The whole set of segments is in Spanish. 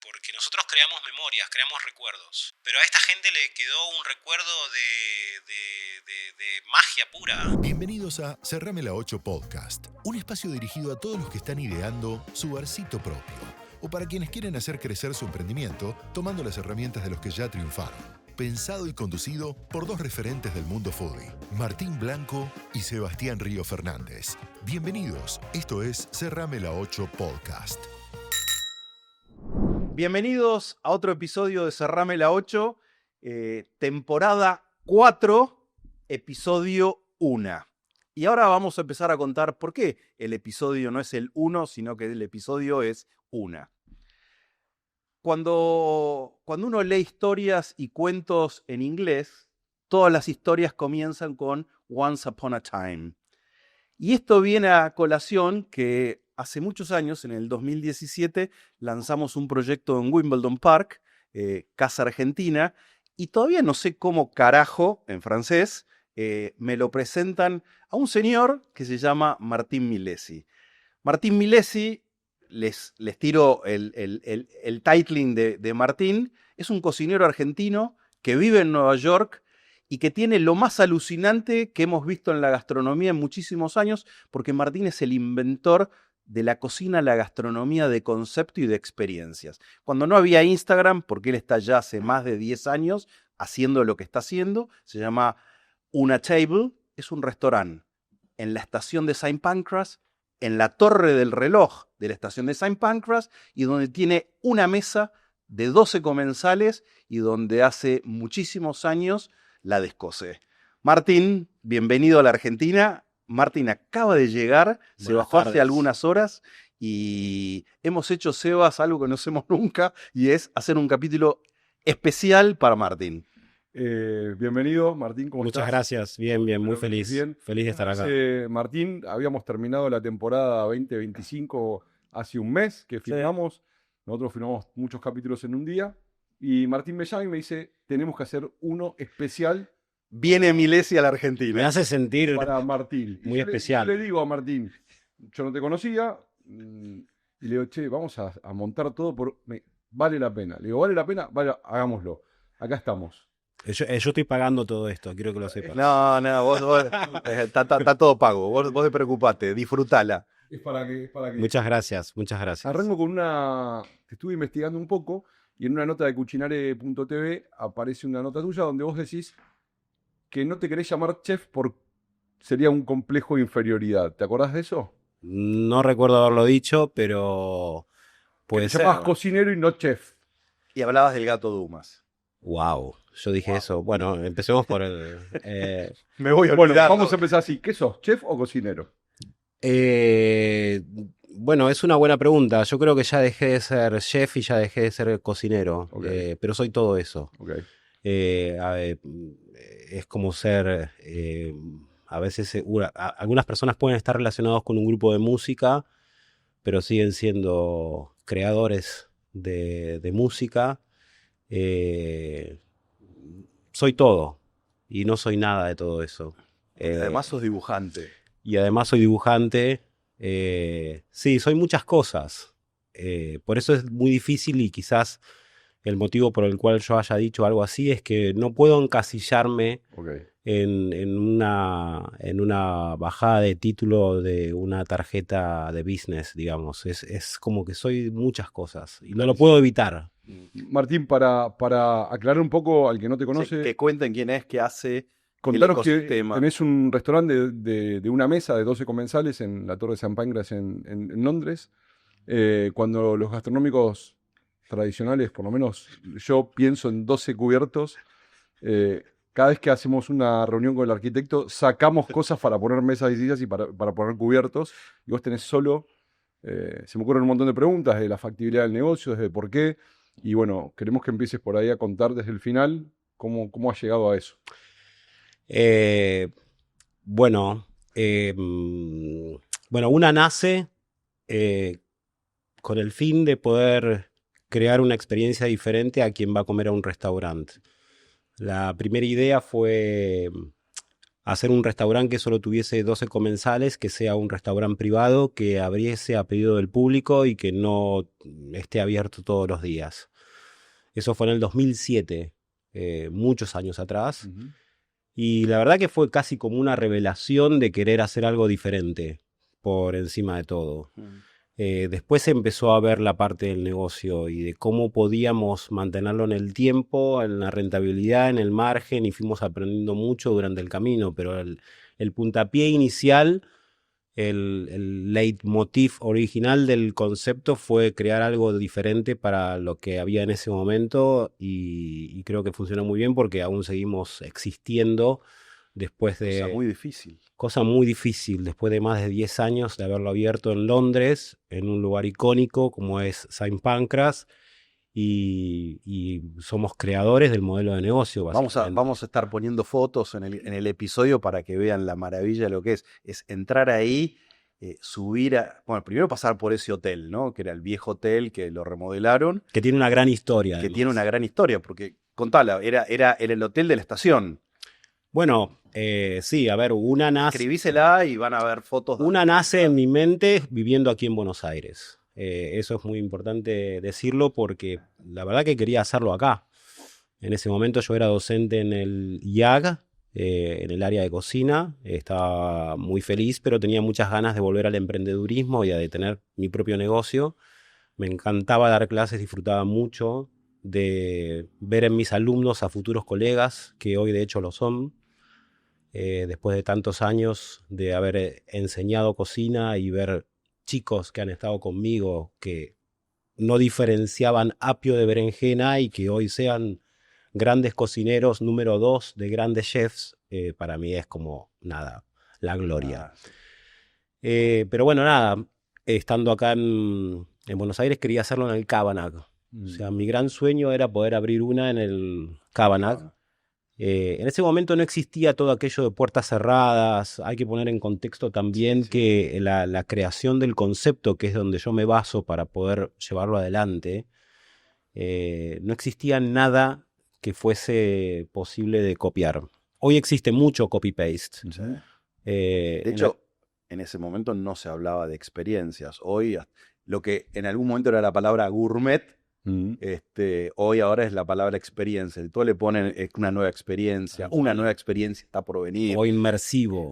Porque nosotros creamos memorias, creamos recuerdos. Pero a esta gente le quedó un recuerdo de magia pura. Bienvenidos a Cerrame la 8 Podcast, un espacio dirigido a todos los que están ideando su barcito propio, o para quienes quieren hacer crecer su emprendimiento tomando las herramientas de los que ya triunfaron. Pensado y conducido por dos referentes del mundo foodie, Martín Blanco y Sebastián Río Fernández. Bienvenidos, esto es Cerrame la 8 Podcast. Bienvenidos a otro episodio de Cerrame la 8, temporada 4, episodio 1. Y ahora vamos a empezar a contar por qué el episodio no es el 1, sino que el episodio es 1. Cuando uno lee historias y cuentos en inglés, todas las historias comienzan con Once Upon a Time. Y esto viene a colación que hace muchos años, en el 2017, lanzamos un proyecto en Wimbledon Park, Casa Argentina, y todavía no sé cómo carajo, en francés, me lo presentan a un señor que se llama Martín Milesi. Martín Milesi, les tiro el titling de Martín, es un cocinero argentino que vive en Nueva York y que tiene lo más alucinante que hemos visto en la gastronomía en muchísimos años, porque Martín es el inventor de la cocina, la gastronomía de concepto y de experiencias. Cuando no había Instagram, porque él está ya hace más de 10 años haciendo lo que está haciendo, se llama Una Table, es un restaurante en la estación de Saint Pancras, en la torre del reloj de la estación de Saint Pancras, y donde tiene una mesa de 12 comensales y donde hace muchísimos años la descose. Martín, bienvenido a la Argentina. Martín acaba de llegar, se bajó hace algunas horas y hemos hecho, Sebas, algo que no hacemos nunca, y es hacer un capítulo especial para Martín. Bienvenido, Martín, ¿cómo estás? Muchas gracias, bien, muy feliz. Bien. Feliz de estar acá. Martín, habíamos terminado la temporada 2025 hace un mes que filmamos. Sí. Nosotros filmamos muchos capítulos en un día. Y Martín me llama y me dice, tenemos que hacer uno especial. Viene Milesi a la Argentina. Me hace sentir para Martín. Muy especial. Yo le digo a Martín, yo no te conocía, y le digo, che, vamos a montar todo, vale la pena. Le digo, ¿vale la pena? Vale, hagámoslo. Acá estamos. Yo estoy pagando todo esto, quiero que lo sepas. No, vos está todo pago. Vos te preocupate, disfrutala. Es para que. Muchas gracias. Arranco con te estuve investigando un poco. Y en una nota de cucinare.tv aparece una nota tuya donde vos decís que no te querés llamar chef sería un complejo de inferioridad. ¿Te acordás de eso? No recuerdo haberlo dicho, pero puede ser. Te llamabas cocinero y no chef. Y hablabas del gato Dumas. Wow, yo dije eso. Bueno, empecemos por el... Me voy a olvidar. Bueno, vamos a empezar así. ¿Qué sos, chef o cocinero? Bueno, es una buena pregunta. Yo creo que ya dejé de ser chef y ya dejé de ser cocinero. Okay. Pero soy todo eso. Okay. Es como ser... a veces algunas personas pueden estar relacionados con un grupo de música, pero siguen siendo creadores de música. Soy todo y no soy nada de todo eso. Además sos dibujante. Y además soy dibujante. Sí, soy muchas cosas. Por eso es muy difícil, y quizás el motivo por el cual yo haya dicho algo así es que no puedo encasillarme en una bajada de título de una tarjeta de business, digamos. Es como que soy muchas cosas y no lo puedo evitar. Martín, para aclarar un poco al que no te conoce... Sí, que cuenten quién es, qué hace... Contanos que tenés un restaurante de una mesa de 12 comensales en la Torre de St. Pancras en Londres. Cuando los gastronómicos tradicionales, por lo menos yo pienso en 12 cubiertos, cada vez que hacemos una reunión con el arquitecto sacamos cosas para poner mesas y sillas y para poner cubiertos. Y vos tenés solo, se me ocurren un montón de preguntas de la factibilidad del negocio, desde por qué. Y bueno, queremos que empieces por ahí a contar desde el final cómo has llegado a eso. Bueno, una nace con el fin de poder crear una experiencia diferente a quien va a comer a un restaurante. La primera idea fue hacer un restaurante que solo tuviese 12 comensales, que sea un restaurante privado, que abriese a pedido del público y que no esté abierto todos los días. Eso fue en el 2007, muchos años atrás. Ujú. Y la verdad que fue casi como una revelación de querer hacer algo diferente por encima de todo. Después se empezó a ver la parte del negocio y de cómo podíamos mantenerlo en el tiempo, en la rentabilidad, en el margen, y fuimos aprendiendo mucho durante el camino, pero el puntapié inicial, el leitmotiv original del concepto fue crear algo diferente para lo que había en ese momento, y creo que funcionó muy bien porque aún seguimos existiendo después de... O sea, muy difícil. Cosa muy difícil, después de más de 10 años de haberlo abierto en Londres, en un lugar icónico como es St. Pancras, y somos creadores del modelo de negocio, básicamente. Vamos a estar poniendo fotos en el episodio para que vean la maravilla de lo que es. Es entrar ahí, subir a... Bueno, primero pasar por ese hotel, ¿no? Que era el viejo hotel que lo remodelaron. Que tiene una gran historia. Que además. tiene una gran historia, porque, contala, era el hotel de la estación. Bueno, sí, a ver, una nace... Escribísela y van a ver fotos. Una nace en mi mente viviendo aquí en Buenos Aires. Eso es muy importante decirlo porque la verdad que quería hacerlo acá. En ese momento yo era docente en el IAG, en el área de cocina. Estaba muy feliz, pero tenía muchas ganas de volver al emprendedurismo y de tener mi propio negocio. Me encantaba dar clases, disfrutaba mucho de ver en mis alumnos a futuros colegas, que hoy de hecho lo son. Después de tantos años de haber enseñado cocina y ver chicos que han estado conmigo que no diferenciaban apio de berenjena y que hoy sean grandes cocineros número 2 de grandes chefs, para mí es como nada, la gloria. Pero bueno, nada, estando acá en Buenos Aires quería hacerlo en el Cabanag. O sea, mi gran sueño era poder abrir una en el Cabanag. En ese momento no existía todo aquello de puertas cerradas. Hay que poner en contexto también que la creación del concepto, que es donde yo me baso para poder llevarlo adelante, no existía nada que fuese posible de copiar. Hoy existe mucho copy-paste. Sí. De hecho, en ese momento no se hablaba de experiencias. Hoy, lo que en algún momento era la palabra gourmet, hoy ahora es la palabra experiencia. Todos le ponen una nueva experiencia, una nueva experiencia está por venir. O inmersivo.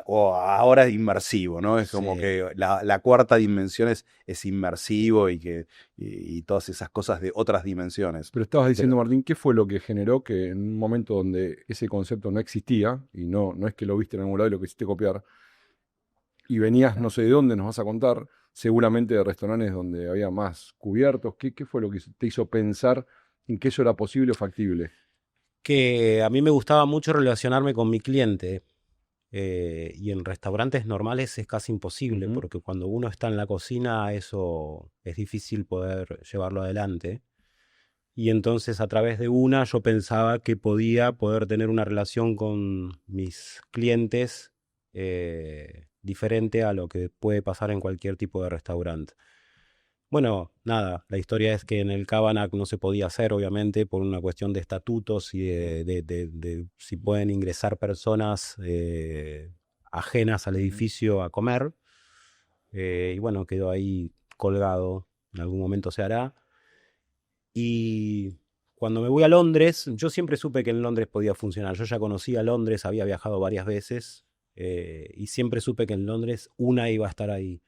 O ahora es inmersivo, ¿no? Es como que la cuarta dimensión es inmersivo y todas esas cosas de otras dimensiones. Pero estabas diciendo, Martín, ¿qué fue lo que generó que en un momento donde ese concepto no existía, y no es que lo viste en algún lado y lo quisiste copiar, y venías no sé de dónde, nos vas a contar, seguramente de restaurantes donde había más cubiertos? ¿Qué fue lo que te hizo pensar en que eso era posible o factible? Que a mí me gustaba mucho relacionarme con mi cliente, y en restaurantes normales es casi imposible, porque cuando uno está en la cocina eso es difícil poder llevarlo adelante. Y entonces a través de una yo pensaba que podía poder tener una relación con mis clientes diferente a lo que puede pasar en cualquier tipo de restaurante. Bueno, nada, la historia es que en el Cabanag no se podía hacer, obviamente, por una cuestión de estatutos y de si pueden ingresar personas ajenas al edificio a comer. Y bueno, quedó ahí colgado, en algún momento se hará. Y cuando me voy a Londres, yo siempre supe que en Londres podía funcionar. Yo ya conocía Londres, había viajado varias veces, y siempre supe que en Londres una iba a estar ahí.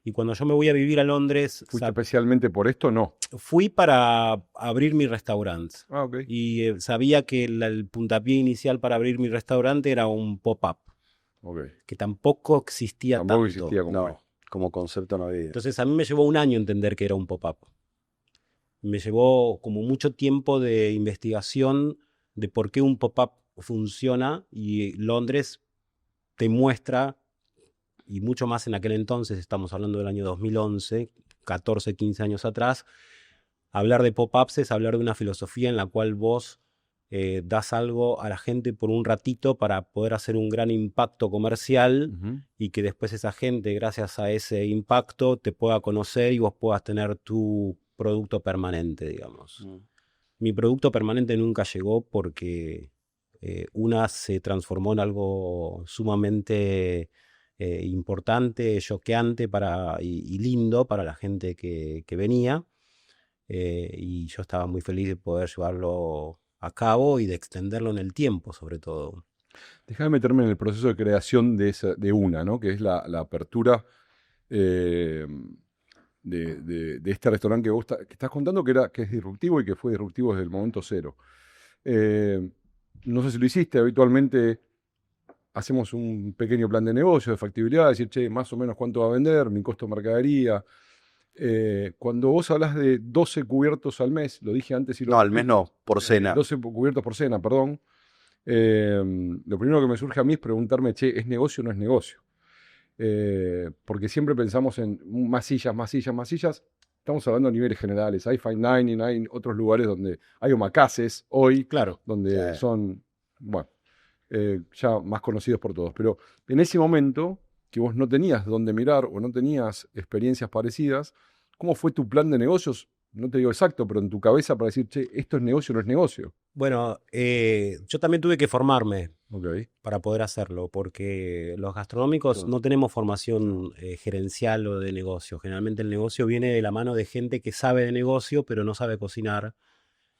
Y cuando yo me voy a vivir a Londres... ¿Fuiste especialmente por esto? No. Fui para abrir mi restaurante. Ok. Y sabía que el puntapié inicial para abrir mi restaurante era un pop-up. Okay. Que tampoco existía tanto. Tampoco existía como concepto no había. Entonces a mí me llevó un año entender que era un pop-up. Me llevó como mucho tiempo de investigación de por qué un pop-up funciona, y Londres te muestra, y mucho más en aquel entonces, estamos hablando del año 2011, 14, 15 años atrás, hablar de pop-ups es hablar de una filosofía en la cual vos das algo a la gente por un ratito para poder hacer un gran impacto comercial, y que después esa gente, gracias a ese impacto, te pueda conocer y vos puedas tener tu producto permanente, digamos. Mi producto permanente nunca llegó porque Una se transformó en algo sumamente importante, choqueante y lindo para la gente que venía. Y yo estaba muy feliz de poder llevarlo a cabo y de extenderlo en el tiempo, sobre todo. Déjame meterme en el proceso de creación de una, ¿no? Que es la apertura de este restaurante que estás contando que es disruptivo y que fue disruptivo desde el momento cero. No sé si lo hiciste, habitualmente hacemos un pequeño plan de negocio, de factibilidad, decir, che, más o menos cuánto va a vender, mi costo de mercadería. Cuando vos hablas de 12 cubiertos al mes, lo dije antes y lo No, al mes no, por cena. 12 cubiertos por cena, perdón. Lo primero que me surge a mí es preguntarme, che, ¿es negocio o no es negocio? Porque siempre pensamos en más sillas. Estamos hablando a niveles generales. Hay Fine Dining, hay otros lugares donde hay omacases hoy, Claro. donde son, bueno, ya más conocidos por todos. Pero en ese momento que vos no tenías dónde mirar o no tenías experiencias parecidas, ¿cómo fue tu plan de negocios? No te digo exacto, pero en tu cabeza para decir, che, esto es negocio o no es negocio. Bueno, yo también tuve que formarme Okay. para poder hacerlo, porque los gastronómicos no tenemos formación gerencial o de negocio. Generalmente el negocio viene de la mano de gente que sabe de negocio, pero no sabe cocinar.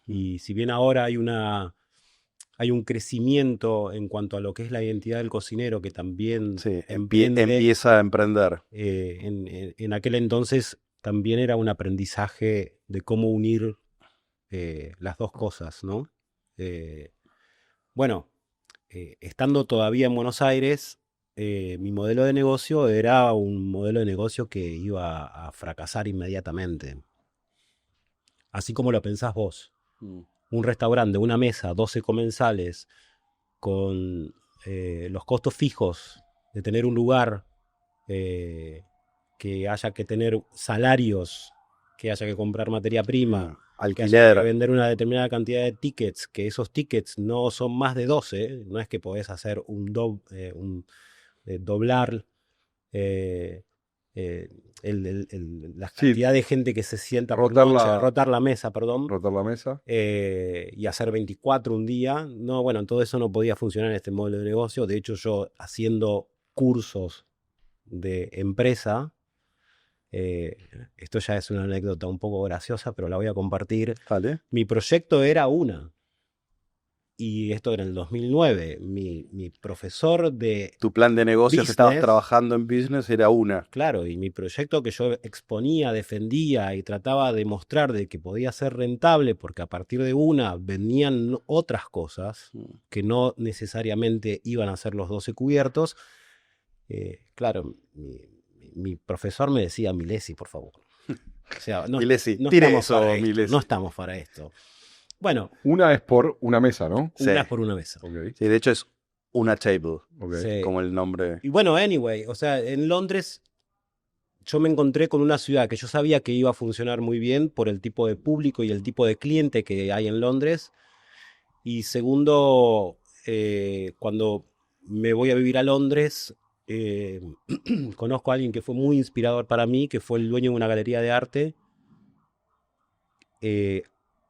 Y si bien ahora hay un crecimiento en cuanto a lo que es la identidad del cocinero, que también Sí, emprende, empieza a emprender. en aquel entonces también era un aprendizaje de cómo unir las dos cosas, ¿no? Bueno, estando todavía en Buenos Aires, mi modelo de negocio era un modelo de negocio que iba a fracasar inmediatamente. Así como lo pensás vos. Un restaurante, una mesa, 12 comensales, con los costos fijos de tener un lugar, que haya que tener salarios, que haya que comprar materia prima, que haya que Alquiler. vender una determinada cantidad de tickets, que esos tickets no son más de 12, no es que podés hacer doblar la cantidad de gente que se sienta por noche, rotar la mesa, perdón. Rotar la mesa. Y hacer 24 un día. No, bueno, todo eso no podía funcionar en este modelo de negocio. De hecho, yo haciendo cursos de empresa, esto ya es una anécdota un poco graciosa, pero la voy a compartir. Vale. Mi proyecto era y esto era en el 2009, mi profesor de... Tu plan de negocios, business, estabas trabajando en business, era una. Claro, y mi proyecto que yo exponía, defendía y trataba de mostrar de que podía ser rentable, porque a partir de una venían otras cosas que no necesariamente iban a ser los 12 cubiertos. Claro, mi profesor me decía, Milesi, por favor. O sea, Milesi, no tire estamos eso, para esto, Milesi. no estamos para esto. Bueno. Una es por una mesa, ¿no? Sí. Una es por una mesa. Okay. Sí, de hecho es una table, Sí. como el nombre. Y bueno, anyway, o sea, en Londres yo me encontré con una ciudad que yo sabía que iba a funcionar muy bien por el tipo de público y el tipo de cliente que hay en Londres. Y segundo, cuando me voy a vivir a Londres, conozco a alguien que fue muy inspirador para mí, que fue el dueño de una galería de arte,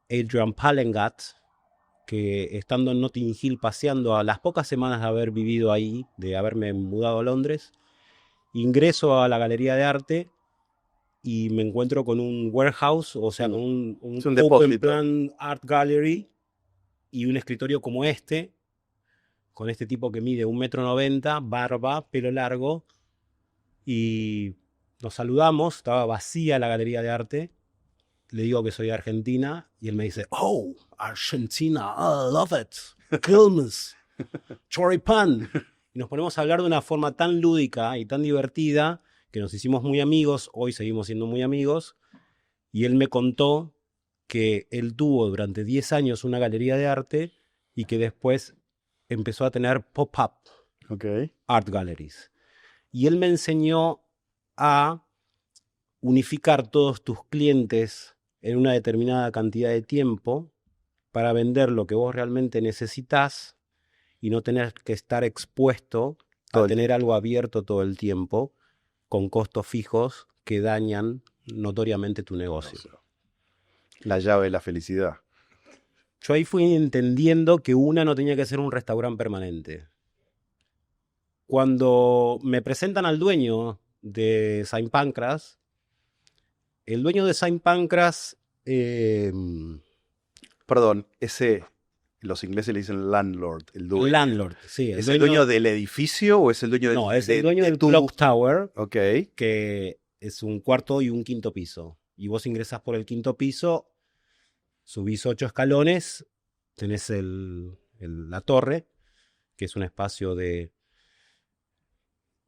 Adrian Palengat, que estando en Notting Hill paseando, a las pocas semanas de haber vivido ahí, de haberme mudado a Londres, ingreso a la galería de arte y me encuentro con un warehouse, o sea, con un open plan art gallery y un escritorio como este, con este tipo que mide 1,90 m, barba, pelo largo, y nos saludamos, estaba vacía la galería de arte. Le digo que soy de Argentina y él me dice, oh, Argentina, I love it, Quilmes, choripán. Y nos ponemos a hablar de una forma tan lúdica y tan divertida que nos hicimos muy amigos, hoy seguimos siendo muy amigos, y él me contó que él tuvo durante 10 años una galería de arte y que después empezó a tener pop-up art galleries. Y él me enseñó a unificar todos tus clientes en una determinada cantidad de tiempo para vender lo que vos realmente necesitas y no tener que estar expuesto a tener algo abierto todo el tiempo con costos fijos que dañan notoriamente tu negocio. La llave de la felicidad. yo ahí fui entendiendo que una no tenía que ser un restaurante permanente. Cuando me presentan al dueño de Saint Pancras, el dueño de Saint Pancras... Perdón, los ingleses le dicen landlord. El dueño. Landlord, sí. ¿Es el dueño del edificio o es el dueño No, es el dueño del Clock Tower, Ok. que es un cuarto y un quinto piso. Y vos ingresás por el quinto piso, subís 8 escalones, tenés la torre, que es un espacio de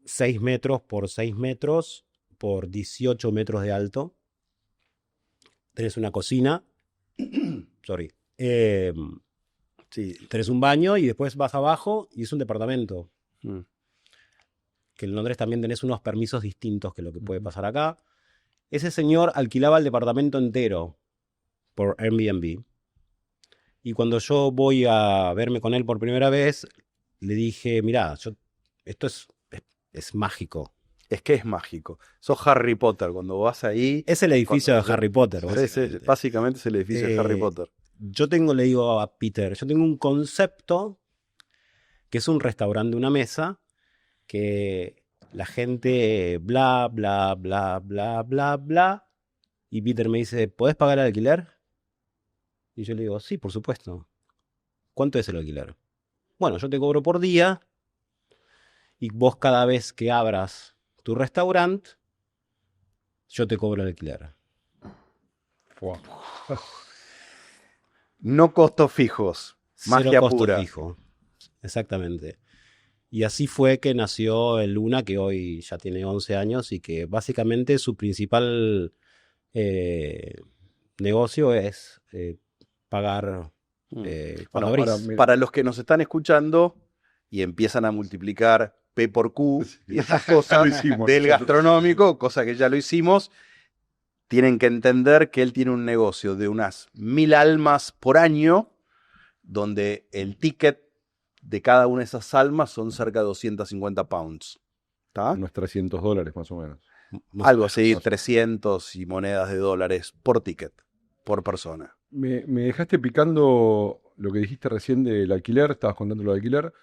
6 metros por 6 metros por 18 metros de alto. Tenés una cocina. Sorry. Sí. Tenés un baño y después vas abajo y es un departamento. Mm. Que en Londres también tenés unos permisos distintos que lo que puede pasar acá. Ese señor alquilaba el departamento entero por Airbnb. Y cuando yo voy a verme con él por primera vez, le dije, mirá, esto es mágico. Es que es mágico. Sos Harry Potter. Cuando vas ahí... Es el edificio de Harry Potter. Básicamente es el edificio de Harry Potter. Le digo a Peter, yo tengo un concepto que es un restaurante de una mesa que la gente bla, bla, bla, bla, bla, bla. Y Peter me dice, ¿podés pagar el alquiler? Y yo le digo, sí, por supuesto. ¿Cuánto es el alquiler? Bueno, yo te cobro por día y vos cada vez que abras tu restaurante, yo te cobro el alquiler. Wow. No costos fijos. Magia costo pura. Fijo. Exactamente. Y así fue que nació el Luna, que hoy ya tiene 11 años y que básicamente su principal negocio es pagar cuando abrís. Para los que nos están escuchando y empiezan a multiplicar P por Q y esas cosas del gastronómico, cosa que ya lo hicimos, tienen que entender que él tiene un negocio de unas 1000 almas por año, donde el ticket de cada una de esas almas son cerca de 250 pounds. ¿Está? Unos $300 más o menos. Algo así, 300 y monedas de dólares por ticket, por persona. Me dejaste picando lo que dijiste recién del alquiler, estabas contando lo del alquiler.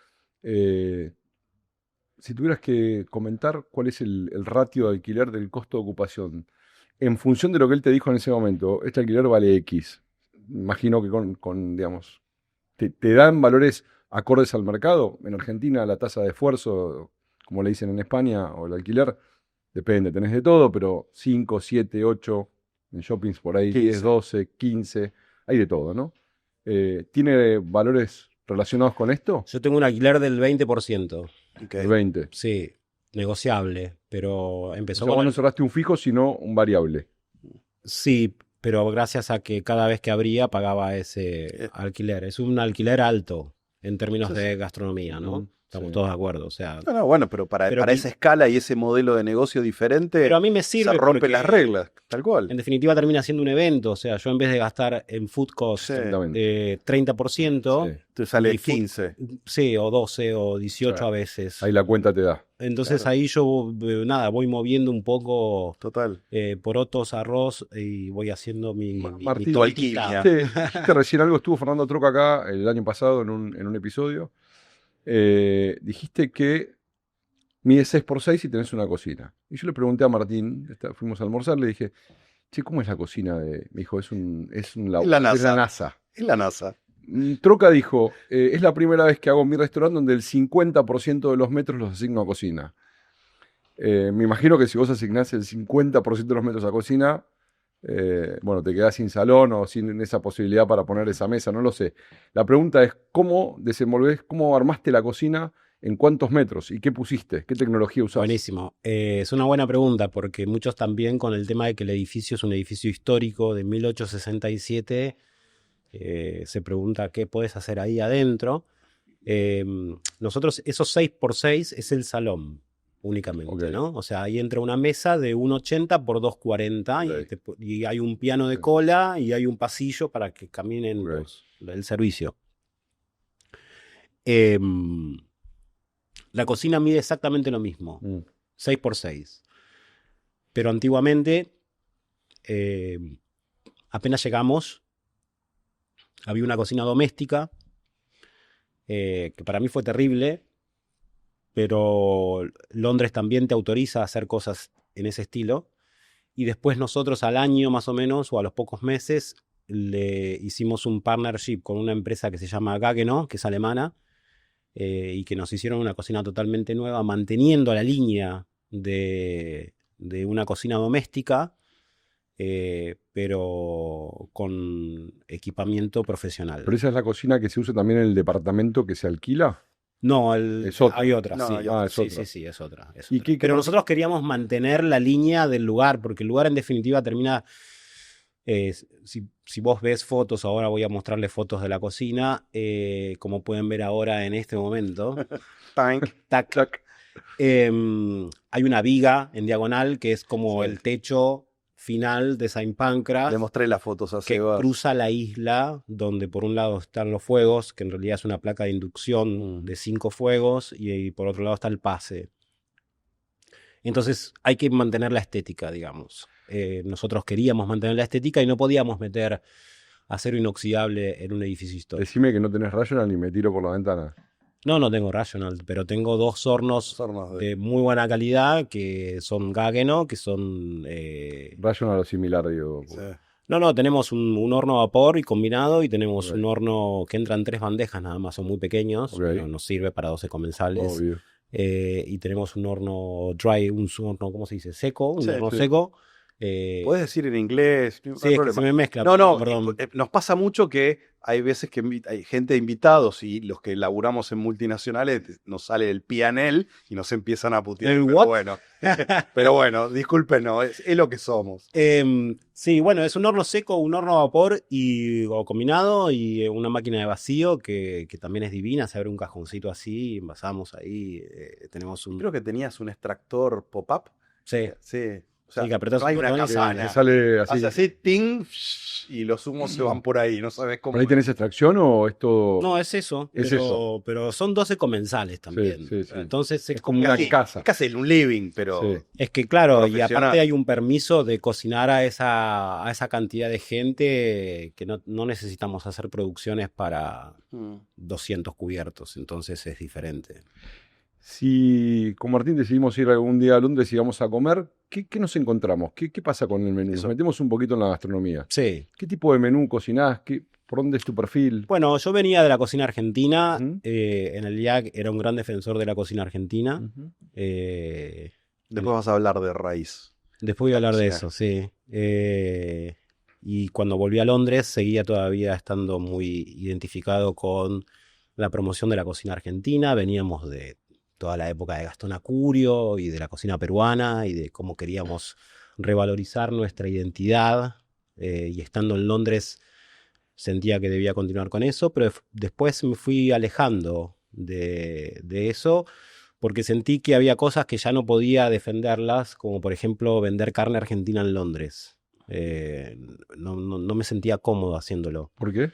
Si tuvieras que comentar cuál es el ratio de alquiler del costo de ocupación, en función de lo que él te dijo en ese momento, este alquiler vale X. Imagino que digamos, te dan valores acordes al mercado. En Argentina la tasa de esfuerzo, como le dicen en España, o el alquiler, depende, tenés de todo, pero 5, 7, 8, en shoppings por ahí, 10, 12, 15, hay de todo, ¿no? ¿Tiene valores relacionados con esto? Yo tengo un alquiler del 20%. Okay. El 20. Sí, negociable, pero empezó vos no cerraste un fijo, sino un variable. Sí, pero gracias a que cada vez que abría pagaba ese alquiler. Es un alquiler alto en términos de gastronomía, ¿no? Estamos todos de acuerdo, o sea... No, bueno, pero para esa escala y ese modelo de negocio diferente, pero a mí me sirve se rompen las reglas, tal cual. En definitiva termina siendo un evento, o sea, yo en vez de gastar en food cost 30%... Te sale 15. Sí, o 12 o 18 a veces. Ahí la cuenta te da. Entonces ahí yo, voy moviendo un poco porotos, arroz y voy haciendo mi Martín, alquimia. Dijiste recién algo, estuvo Fernando Troca acá el año pasado en un episodio. Dijiste que mide 6x6 y tenés una cocina. Y yo le pregunté a Martín, fuimos a almorzar, le dije, che, ¿cómo es la cocina? Me dijo, es la NASA. Es la NASA. Troca dijo, es la primera vez que hago mi restaurante donde el 50% de los metros los asigno a cocina. Me imagino que si vos asignás el 50% de los metros a cocina, bueno, te quedás sin salón o sin esa posibilidad para poner esa mesa, no lo sé. La pregunta es, ¿cómo desenvolvés, cómo armaste la cocina, en cuántos metros y qué pusiste, qué tecnología usás? Buenísimo. Es una buena pregunta porque muchos también con el tema de que el edificio es un edificio histórico de 1867, se pregunta qué puedes hacer ahí adentro. Nosotros, esos 6x6 es el salón únicamente, ¿no? O sea, ahí entra una mesa de 1,80 por 2,40 y hay un piano de cola y hay un pasillo para que caminen el servicio. La cocina mide exactamente lo mismo, 6x6. Pero antiguamente, apenas llegamos, había una cocina doméstica, que para mí fue terrible, pero Londres también te autoriza a hacer cosas en ese estilo. Y después nosotros al año más o menos, o a los pocos meses, le hicimos un partnership con una empresa que se llama Gaggenau, que es alemana, y que nos hicieron una cocina totalmente nueva, manteniendo la línea de una cocina doméstica, pero con equipamiento profesional. ¿Pero esa es la cocina que se usa también en el departamento que se alquila? No, Es otra. hay otra, No, sí. hay otra. Es otra. Sí, es otra. Es ¿Y otra. Pero nosotros queríamos mantener la línea del lugar, porque el lugar en definitiva termina... si vos ves fotos, ahora voy a mostrarles fotos de la cocina, como pueden ver ahora en este momento. Tac. Hay una viga en diagonal que es como el techo final de Saint Pancras. Le mostré las fotos a que Sebas. cruza la isla, donde por un lado están los fuegos, que en realidad es una placa de inducción de 5 fuegos, y por otro lado está el pase. Entonces hay que mantener la estética, digamos. Nosotros queríamos mantener la estética y no podíamos meter acero inoxidable en un edificio histórico. Decime que no tenés Rational y me tiro por la ventana. No tengo Rational, pero tengo 2 hornos de muy buena calidad que son Gaggenau, que son... Rational o similar, digo. Sí. No, tenemos un horno a vapor y combinado, y tenemos un horno que entra en 3 bandejas nada más, son muy pequeños, pero nos sirve para 12 comensales. Obvio. Y tenemos un horno dry, un horno, ¿cómo se dice? Seco, un horno sí. seco. Puedes decir en inglés, no hay Sí, es que problema. se me mezcla. No, perdón. nos pasa mucho que hay veces que hay gente de invitados y los que laburamos en multinacionales nos sale el P&L y nos empiezan a putear. ¿El pero what? bueno, discúlpenos, es lo que somos. Sí, bueno, es un horno seco, un horno a vapor o combinado, y una máquina de vacío que también es divina. Se abre un cajoncito así, envasamos ahí, tenemos un... Creo que tenías un extractor pop-up. Sí. O sea, Sí, que apretás no hay un una botón y campana. Que sale así. Hace así, ting, y los humos se van por ahí, no sabes cómo. ¿Por ahí tenés extracción o esto...? No, es eso, pero son 12 comensales también. Sí. Entonces Es como una casi, casa. es casi un living, pero... Sí. es que claro, y Profesional. aparte hay un permiso de cocinar a esa cantidad de gente, que no necesitamos hacer producciones para 200 cubiertos, entonces es diferente. Si con Martín decidimos ir algún día a Londres y vamos a comer, ¿qué nos encontramos? ¿Qué pasa con el menú? Nos metemos un poquito en la gastronomía. Sí. ¿Qué tipo de menú cocinás? ¿Por dónde es tu perfil? Bueno, yo venía de la cocina argentina. Ujú. En el IAC era un gran defensor de la cocina argentina. Ujú. Después vas a hablar de raíz. Después voy a hablar de Sí. eso, sí. Y cuando volví a Londres seguía todavía estando muy identificado con la promoción de la cocina argentina. Veníamos de toda la época de Gastón Acurio y de la cocina peruana, y de cómo queríamos revalorizar nuestra identidad. Y estando en Londres sentía que debía continuar con eso, pero después me fui alejando de eso, porque sentí que había cosas que ya no podía defenderlas, como por ejemplo vender carne argentina en Londres. No me sentía cómodo haciéndolo. ¿Por qué?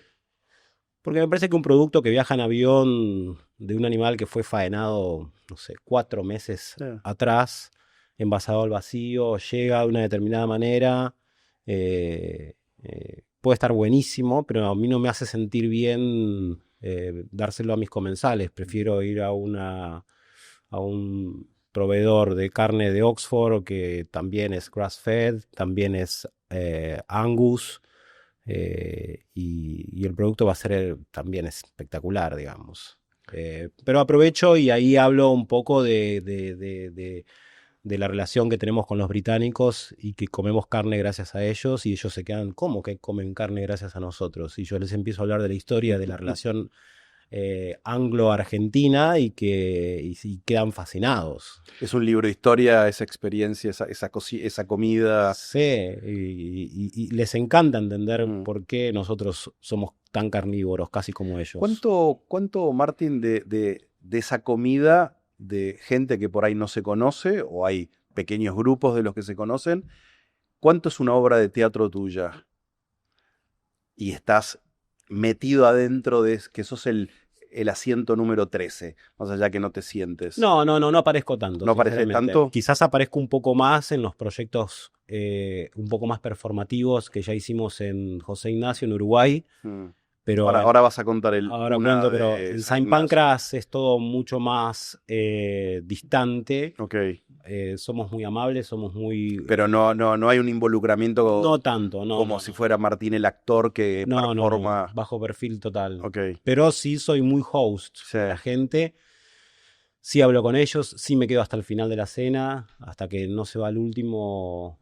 Porque me parece que un producto que viaja en avión de un animal que fue faenado, no sé, 4 meses atrás, envasado al vacío, llega de una determinada manera, puede estar buenísimo, pero a mí no me hace sentir bien dárselo a mis comensales. Prefiero ir a un proveedor de carne de Oxford, que también es grass-fed, también es Angus, y el producto va a ser también espectacular, digamos. Pero aprovecho y ahí hablo un poco de la relación que tenemos con los británicos, y que comemos carne gracias a ellos, y ellos se quedan, ¿cómo que comen carne gracias a nosotros? Y yo les empiezo a hablar de la historia de la relación anglo-argentina, y quedan fascinados. Es un libro de historia, esa experiencia, esa comida. Sí, y les encanta entender por qué nosotros somos tan carnívoros, casi como ellos. ¿Cuánto, Martín, de esa comida, de gente que por ahí no se conoce, o hay pequeños grupos de los que se conocen, cuánto es una obra de teatro tuya? Y estás metido adentro de que sos el asiento número 13, más allá que no te sientes. No aparezco tanto. ¿No aparece tanto? Quizás aparezco un poco más en los proyectos un poco más performativos que ya hicimos en José Ignacio, en Uruguay, Pero ahora vas a contar ahora cuento, pero en Saint Pancras es todo mucho más distante. Ok. Somos muy amables, somos muy... Pero no hay un involucramiento No tanto, no. como si fuera Martín el actor que performa... No, bajo perfil total. Ok. Pero sí soy muy host. Sí. La gente, sí hablo con ellos, sí me quedo hasta el final de la cena, hasta que no se va el último,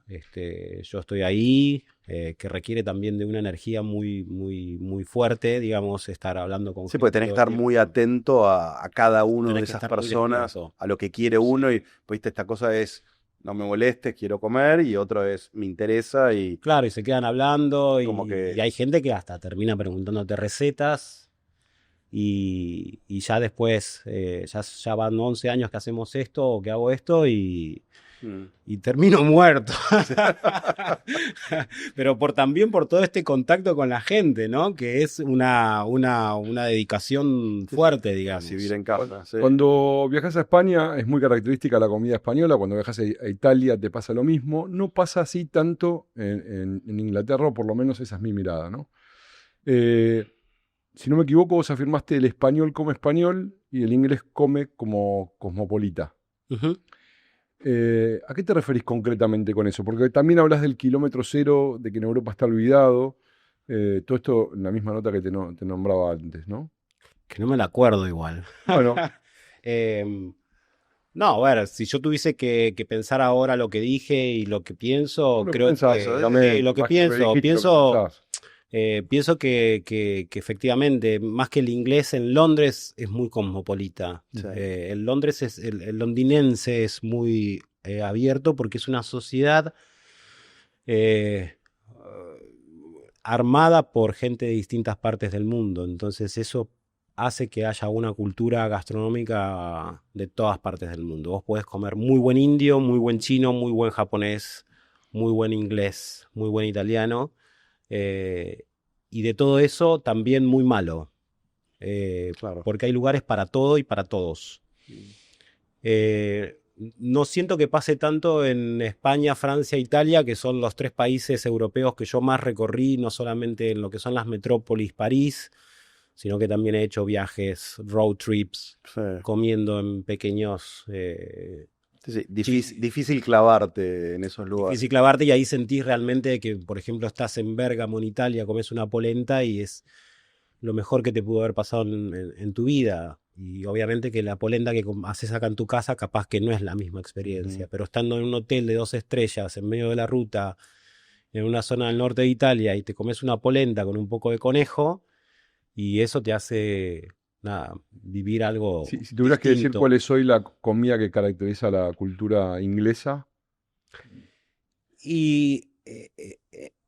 yo estoy ahí, que requiere también de una energía muy, muy, muy fuerte, digamos, estar hablando con gente. Sí, porque tenés que estar muy atento a cada uno de esas personas, a lo que quiere uno, y viste, esta cosa es, no me molestes, quiero comer, y otro es, me interesa, y... Claro, y se quedan hablando, y hay gente que hasta termina preguntándote recetas, y ya después, ya van 11 años que hacemos esto, o que hago esto, y termino muerto. Pero también por todo este contacto con la gente, ¿no? Que es una dedicación fuerte, digamos. Vivir en casa. Sí. Cuando viajas a España es muy característica la comida española. Cuando viajas a Italia te pasa lo mismo. No pasa así tanto en Inglaterra, o por lo menos esa es mi mirada, ¿no? Si no me equivoco, vos afirmaste el español come español y el inglés come como cosmopolita. Uh-huh. ¿A qué te referís concretamente con eso? Porque también hablas del kilómetro cero, de que en Europa está olvidado. Todo esto en la misma nota que te nombraba antes, ¿no? Que no me la acuerdo igual. Bueno. No, a ver, si yo tuviese que pensar ahora lo que dije y lo que pienso, creo que lo que pienso que efectivamente, más que el inglés en Londres es muy cosmopolita. Sí. El londinense es muy abierto porque es una sociedad armada por gente de distintas partes del mundo. Entonces eso hace que haya una cultura gastronómica de todas partes del mundo. Vos podés comer muy buen indio, muy buen chino, muy buen japonés, muy buen inglés, muy buen italiano. Y de todo eso también muy malo, claro. Porque hay lugares para todo y para todos. No siento que pase tanto en España, Francia, Italia, que son los 3 países europeos que yo más recorrí, no solamente en lo que son las metrópolis, París, sino que también he hecho viajes, road trips, sí. Comiendo en pequeños... Sí, difícil clavarte en esos lugares. Difícil clavarte, y ahí sentís realmente que, por ejemplo, estás en Bérgamo, en Italia, comes una polenta y es lo mejor que te pudo haber pasado en tu vida. Y obviamente que la polenta que haces acá en tu casa capaz que no es la misma experiencia, pero estando en un hotel de 2 estrellas, en medio de la ruta, en una zona del norte de Italia, y te comes una polenta con un poco de conejo, y eso te hace... Nada, vivir algo. Si tuvieras que decir cuál es hoy la comida que caracteriza la cultura inglesa. Y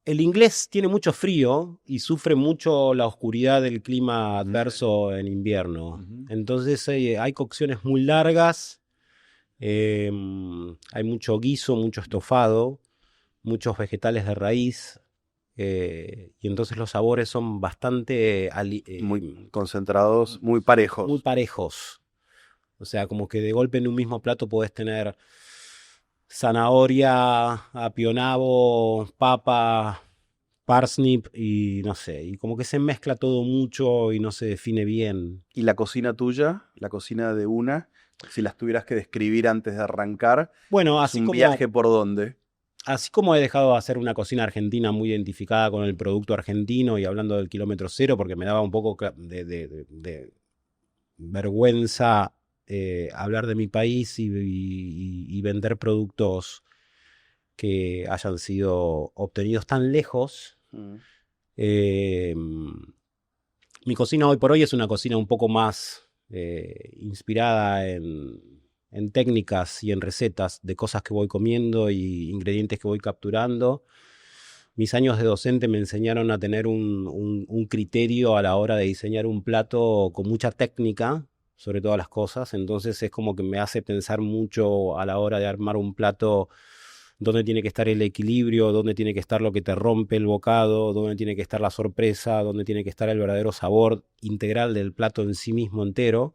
el inglés tiene mucho frío y sufre mucho la oscuridad del clima adverso en invierno. Uh-huh. Entonces hay cocciones muy largas, hay mucho guiso, mucho estofado, muchos vegetales de raíz. Y entonces los sabores son bastante... muy concentrados, muy parejos. Muy parejos. O sea, como que de golpe en un mismo plato podés tener zanahoria, apionavo, papa, parsnip y no sé. Y como que se mezcla todo mucho y no se define bien. ¿Y la cocina tuya? ¿La cocina de Una? Si las tuvieras que describir antes de arrancar. Bueno, así ¿un como... viaje por dónde? Así como he dejado de hacer una cocina argentina muy identificada con el producto argentino y hablando del kilómetro cero, porque me daba un poco de vergüenza hablar de mi país y vender productos que hayan sido obtenidos tan lejos. Mi cocina hoy por hoy es una cocina un poco más inspirada en técnicas y en recetas de cosas que voy comiendo y ingredientes que voy capturando. Mis años de docente me enseñaron a tener un criterio a la hora de diseñar un plato con mucha técnica sobre todas las cosas. Entonces es como que me hace pensar mucho a la hora de armar un plato dónde tiene que estar el equilibrio, dónde tiene que estar lo que te rompe el bocado, dónde tiene que estar la sorpresa, dónde tiene que estar el verdadero sabor integral del plato en sí mismo entero.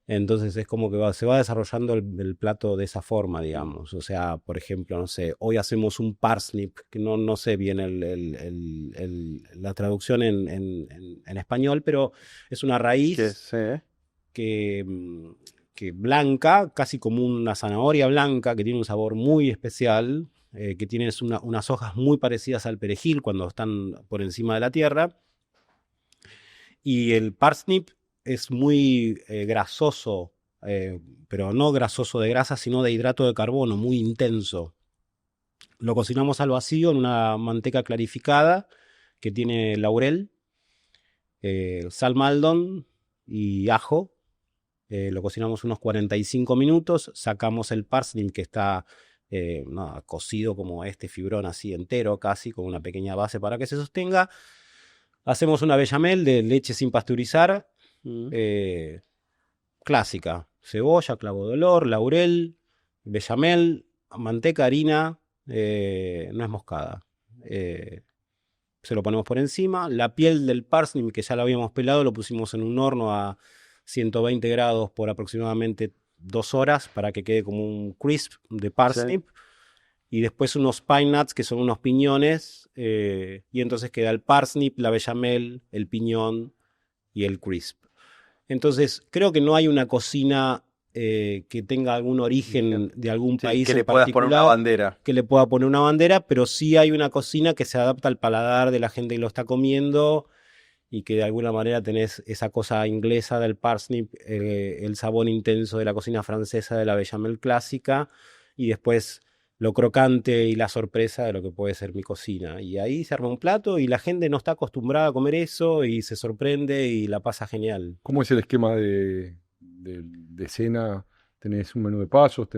Entonces es como que se va desarrollando el plato de esa forma, digamos. O sea, por ejemplo, no sé, hoy hacemos un parsnip, que no sé bien la traducción en en español, pero es una raíz que blanca, casi como una zanahoria blanca, que tiene un sabor muy especial, que tiene unas hojas muy parecidas al perejil cuando están por encima de la tierra. Y el parsnip es muy grasoso, pero no grasoso de grasa, sino de hidrato de carbono, muy intenso. Lo cocinamos al vacío en una manteca clarificada que tiene laurel, sal maldon y ajo. Lo cocinamos unos 45 minutos, sacamos el parsnip que está cocido como este fibrón así entero casi, con una pequeña base para que se sostenga. Hacemos una bechamel de leche sin pasteurizar, clásica. Cebolla, clavo de olor, laurel, bechamel, manteca, harina, nuez moscada. Se lo ponemos por encima. La piel del parsnip, que ya lo habíamos pelado, lo pusimos en un horno a 120 grados por aproximadamente 2 horas para que quede como un crisp de parsnip. Sí. Y después unos pine nuts, que son unos piñones, y entonces queda el parsnip, la bechamel, el piñón y el crisp. Entonces, creo que no hay una cocina que tenga algún origen de algún país que le puedas poner una bandera. Que le pueda poner una bandera, pero sí hay una cocina que se adapta al paladar de la gente que lo está comiendo y que de alguna manera tenés esa cosa inglesa del parsnip, el sabor intenso de la cocina francesa de la bechamel clásica, y después lo crocante y la sorpresa de lo que puede ser mi cocina. Y ahí se arma un plato y la gente no está acostumbrada a comer eso y se sorprende y la pasa genial. ¿Cómo es el esquema de cena? ¿Tenés un menú de pasos?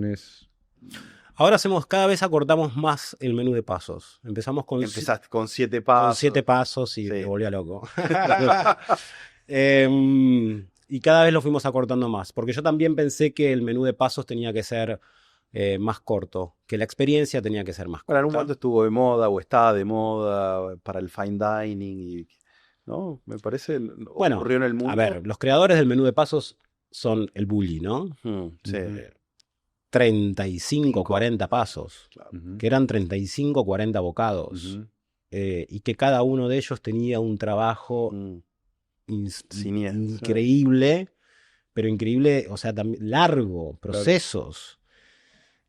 Ahora cada vez acortamos más el menú de pasos. Empezaste con 7 pasos. Con 7 pasos y me volvía loco. Y cada vez lo fuimos acortando más, porque yo también pensé que el menú de pasos tenía que ser más corto, que la experiencia tenía que ser más corta. Bueno, en un momento estuvo de moda o estaba de moda para el fine dining, ¿no? Me parece, bueno, ocurrió en el mundo. A ver, los creadores del menú de pasos son el Bulli, ¿no? Sí. 35, 40 pasos, claro. Que eran 35, 40 bocados, y que cada uno de ellos tenía un trabajo increíble, pero increíble, o sea, también largo, procesos. Claro.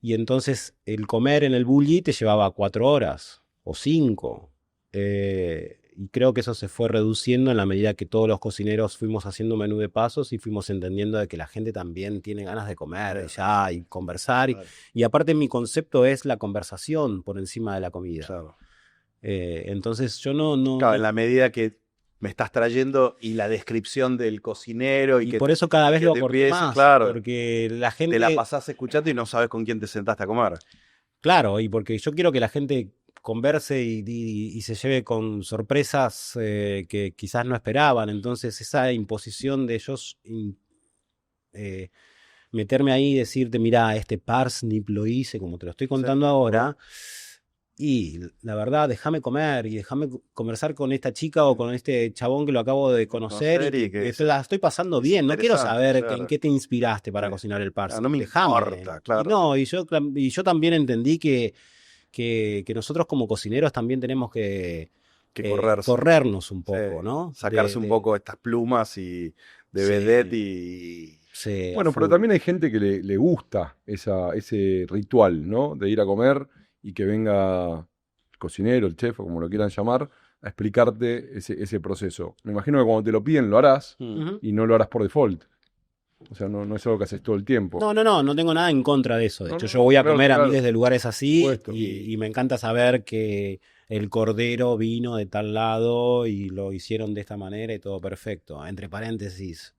Y entonces el comer en el Bulli te llevaba 4 horas o 5. Y creo que eso se fue reduciendo en la medida que todos los cocineros fuimos haciendo menú de pasos y fuimos entendiendo de que la gente también tiene ganas de comer ya y conversar. Claro. Y aparte mi concepto es la conversación por encima de la comida. Claro. Entonces yo no... Claro, en la medida que me estás trayendo y la descripción del cocinero y que por eso cada vez lo acorté más, claro, porque la gente te la pasás escuchando y no sabes con quién te sentaste a comer. Claro, y porque yo quiero que la gente converse y se lleve con sorpresas que quizás no esperaban. Entonces esa imposición de ellos meterme ahí y decirte, mirá, este parsnip lo hice como te lo estoy contando ahora. Y la verdad, déjame comer y déjame conversar con esta chica o con este chabón que lo acabo de conocer y que la estoy pasando bien. No quiero saber en qué te inspiraste para cocinar el parsnip. No me importa, claro. Y yo también entendí que nosotros como cocineros también tenemos que corrernos un poco, ¿no? Sacarse un poco estas plumas y de vedette y... Sí, bueno, pero también hay gente que le gusta ese ritual, ¿no? De ir a comer y que venga el cocinero, el chef, o como lo quieran llamar, a explicarte ese proceso. Me imagino que cuando te lo piden lo harás y no lo harás por default. O sea, no es algo que haces todo el tiempo. No tengo nada en contra de eso. De hecho, yo voy a comer a miles de lugares así y me encanta saber que el cordero vino de tal lado y lo hicieron de esta manera y todo perfecto. Entre paréntesis.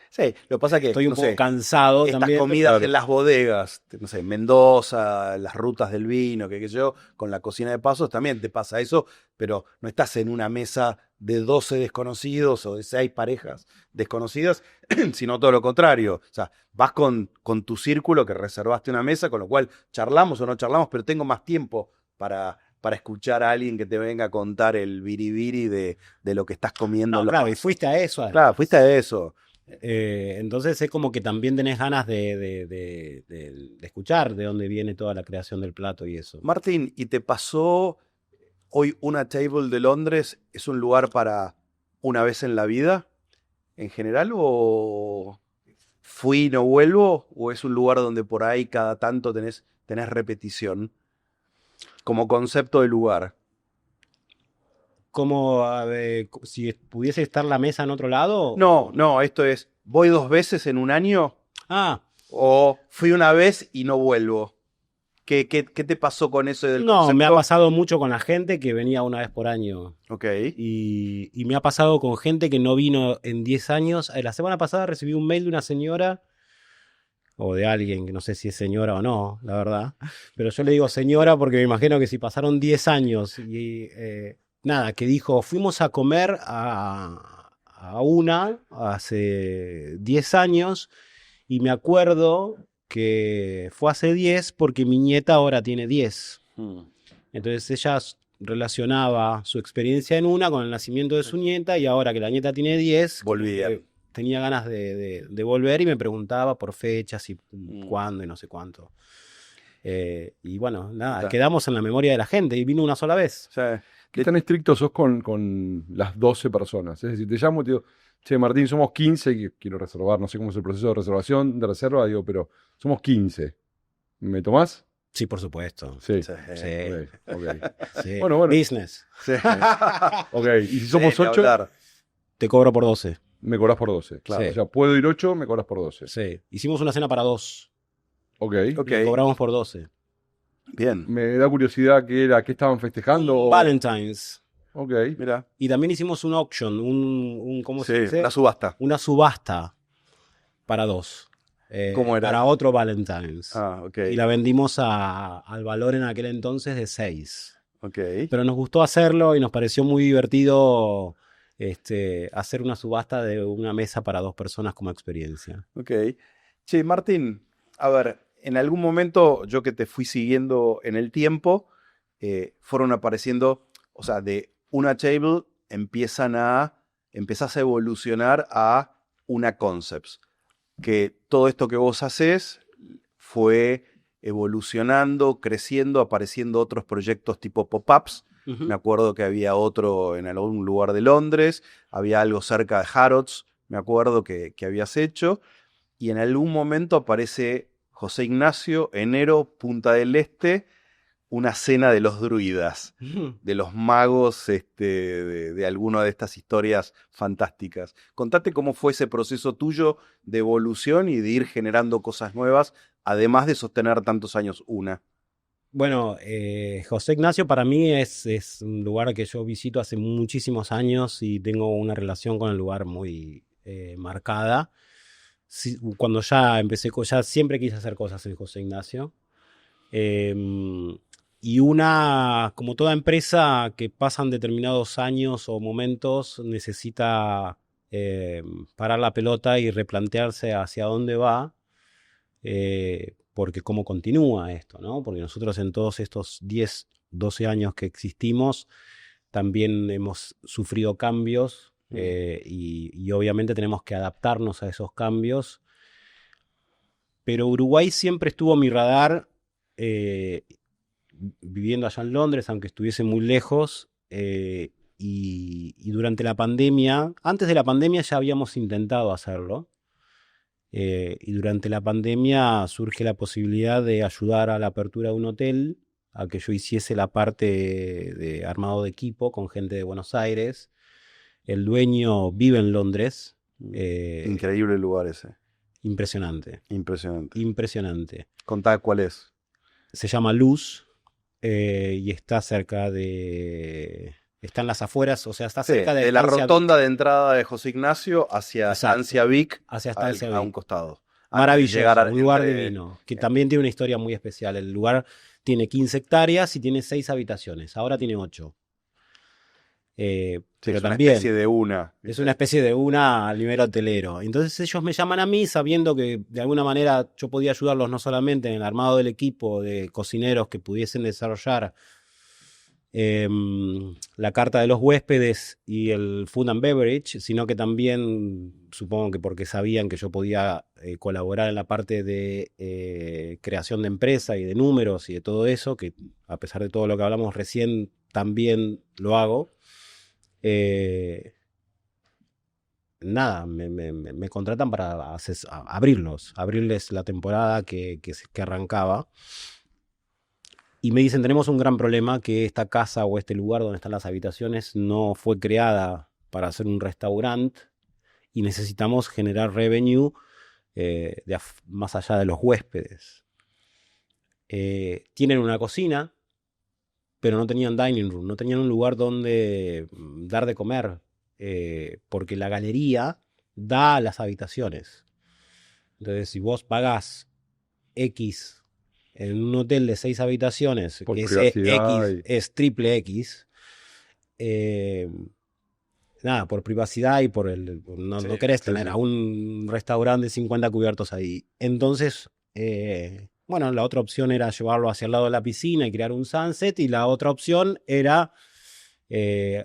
Sí, lo que pasa es que estoy un poco cansado estas también. Estas comidas en las bodegas, no sé, Mendoza, las rutas del vino, que yo, con la cocina de pasos también te pasa eso, pero no estás en una mesa de 12 desconocidos o de 6 parejas desconocidas, sino todo lo contrario. O sea, vas con tu círculo que reservaste una mesa, con lo cual charlamos o no charlamos, pero tengo más tiempo para escuchar a alguien que te venga a contar el biribiri de lo que estás comiendo. No, claro, y fuiste a eso. Claro, fuiste a eso. Entonces es como que también tenés ganas de escuchar de dónde viene toda la creación del plato y eso. Martín, ¿y te pasó hoy Una Table de Londres? Es un lugar para una vez en la vida, en general, o fui y no vuelvo, o es un lugar donde por ahí cada tanto tenés repetición? Como concepto de lugar. Como si pudiese estar la mesa en otro lado. No, esto es, ¿voy 2 veces en un año? Ah, ¿O fui una vez y no vuelvo? ¿Qué te pasó con eso del no, concepto? me ha pasado mucho con la gente que venía una vez por año. Ok. Y me ha pasado con gente que no vino en 10 años. La semana pasada recibí un mail de una señora, o de alguien, que no sé si es señora o no, la verdad. Pero yo le digo señora porque me imagino que si pasaron 10 años y nada, que dijo, fuimos a comer a una hace 10 años y me acuerdo que fue hace 10 porque mi nieta ahora tiene 10. Entonces ella relacionaba su experiencia en una con el nacimiento de su nieta y ahora que la nieta tiene 10, Volvía. tenía ganas de volver y me preguntaba por fechas y cuándo y no sé cuánto. Y bueno, nada, Está. quedamos en la memoria de la gente y vino una sola vez. O sea, ¿Qué tan estricto sos con las 12 personas? Es decir, te llamo y te digo, che, Martín, somos 15 y quiero reservar, no sé cómo es el proceso de reservación, de reserva, digo, pero somos 15. ¿Me tomás? Sí, por supuesto. Sí. sí. Sí, Ok. sí. Bueno. Business. Sí. Ok, y si somos Sí, ni 8, hablar. Te cobro por 12. me cobras por 12. Claro. O sea, puedo ir 8, me cobras por 12. Sí. Hicimos una cena para 2. Ok. Ok. Y cobramos por 12. Bien. Me da curiosidad qué estaban festejando. Valentine's. Ok. Mira. Y también hicimos un auction, ¿cómo se Sí, dice? la subasta. Una subasta para 2. ¿Cómo era? Para otro Valentine's. Ah, ok. Y la vendimos al valor en aquel entonces de 6. Ok. Pero nos gustó hacerlo y nos pareció muy divertido hacer una subasta de una mesa para 2 personas como experiencia. Ok. Che, Martín, a ver, en algún momento yo que te fui siguiendo en el tiempo, fueron apareciendo, o sea, de una table empezás a evolucionar a una concepts. Que todo esto que vos hacés fue evolucionando, creciendo, apareciendo otros proyectos tipo pop-ups. Me acuerdo que había otro en algún lugar de Londres, había algo cerca de Harrods, me acuerdo que habías hecho, y en algún momento aparece José Ignacio, enero, Punta del Este, una cena de los druidas, de los magos de alguna de estas historias fantásticas. Contate cómo fue ese proceso tuyo de evolución y de ir generando cosas nuevas, además de sostener tantos años una. Bueno, José Ignacio para mí es un lugar que yo visito hace muchísimos años y tengo una relación con el lugar muy marcada. Sí, cuando ya empecé, ya siempre quise hacer cosas en José Ignacio. Y como toda empresa que pasan determinados años o momentos, necesita parar la pelota y replantearse hacia dónde va, porque cómo continúa esto, ¿no? Porque nosotros en todos estos 10, 12 años que existimos, también hemos sufrido cambios y obviamente tenemos que adaptarnos a esos cambios. Pero Uruguay siempre estuvo en mi radar, viviendo allá en Londres, aunque estuviese muy lejos, y durante la pandemia, antes de la pandemia ya habíamos intentado hacerlo, y durante la pandemia surge la posibilidad de ayudar a la apertura de un hotel, a que yo hiciese la parte de armado de equipo con gente de Buenos Aires. El dueño vive en Londres. Increíble lugar ese. Impresionante. Impresionante. Impresionante. Contá cuál es. Se llama Luz y está cerca está en las afueras, o sea, está cerca de la Estancia rotonda Vic, de entrada de José Ignacio hacia Exacto. Estancia Vic, hacia Estancia a Vic. un costado. Maravilloso, un lugar divino, que también tiene una historia muy especial. El lugar tiene 15 hectáreas y tiene 6 habitaciones, ahora tiene 8. Pero es también una especie de una. es una especie de una al nivel hotelero. Entonces ellos me llaman a mí sabiendo que de alguna manera yo podía ayudarlos no solamente en el armado del equipo de cocineros que pudiesen desarrollar la carta de los huéspedes y el food and beverage, sino que también, supongo que porque sabían que yo podía colaborar en la parte de creación de empresa y de números y de todo eso, que a pesar de todo lo que hablamos recién, también lo hago. nada, me contratan para abrirles la temporada que arrancaba. Y me dicen, tenemos un gran problema, que esta casa o este lugar donde están las habitaciones no fue creada para hacer un restaurante y necesitamos generar revenue más allá de los huéspedes. Tienen una cocina, pero no tenían dining room, no tenían un lugar donde dar de comer, porque la galería da a las habitaciones. Entonces, si vos pagás X en un hotel de 6 habitaciones, por que privacidad es triple X, nada, por privacidad y por no querés tener a un restaurante de 50 cubiertos ahí. Entonces, bueno, la otra opción era llevarlo hacia el lado de la piscina y crear un sunset, y la otra opción era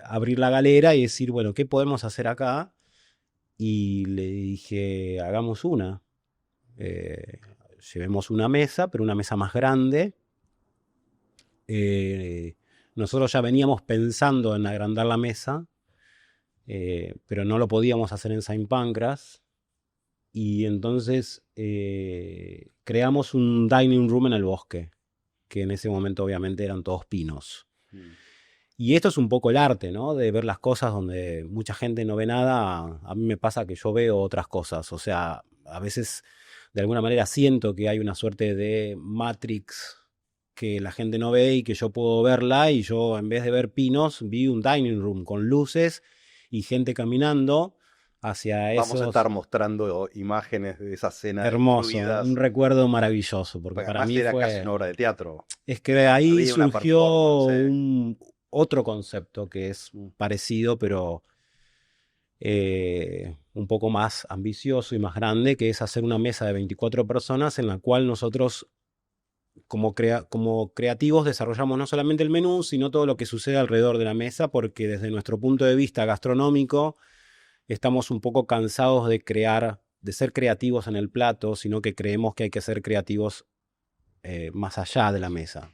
abrir la galera y decir, bueno, ¿qué podemos hacer acá? Y le dije, hagamos una. Llevemos una mesa, pero una mesa más grande. Nosotros ya veníamos pensando en agrandar la mesa, pero no lo podíamos hacer en Saint Pancras. Y entonces creamos un dining room en el bosque, que en ese momento obviamente eran todos pinos. Y esto es un poco el arte, ¿no? De ver las cosas donde mucha gente no ve nada. A mí me pasa que yo veo otras cosas. O sea, a veces de alguna manera siento que hay una suerte de Matrix que la gente no ve y que yo puedo verla, y yo, en vez de ver pinos, vi un dining room con luces y gente caminando hacia esos... Vamos a estar mostrando imágenes de esa escena. Hermoso, un recuerdo maravilloso, porque para mí era fue casi una obra de teatro. Es que ahí surgió otro concepto que es parecido, pero un poco más ambicioso y más grande, que es hacer una mesa de 24 personas en la cual nosotros, como creativos, desarrollamos no solamente el menú, sino todo lo que sucede alrededor de la mesa, porque desde nuestro punto de vista gastronómico estamos un poco cansados de ser creativos en el plato, sino que creemos que hay que ser creativos más allá de la mesa.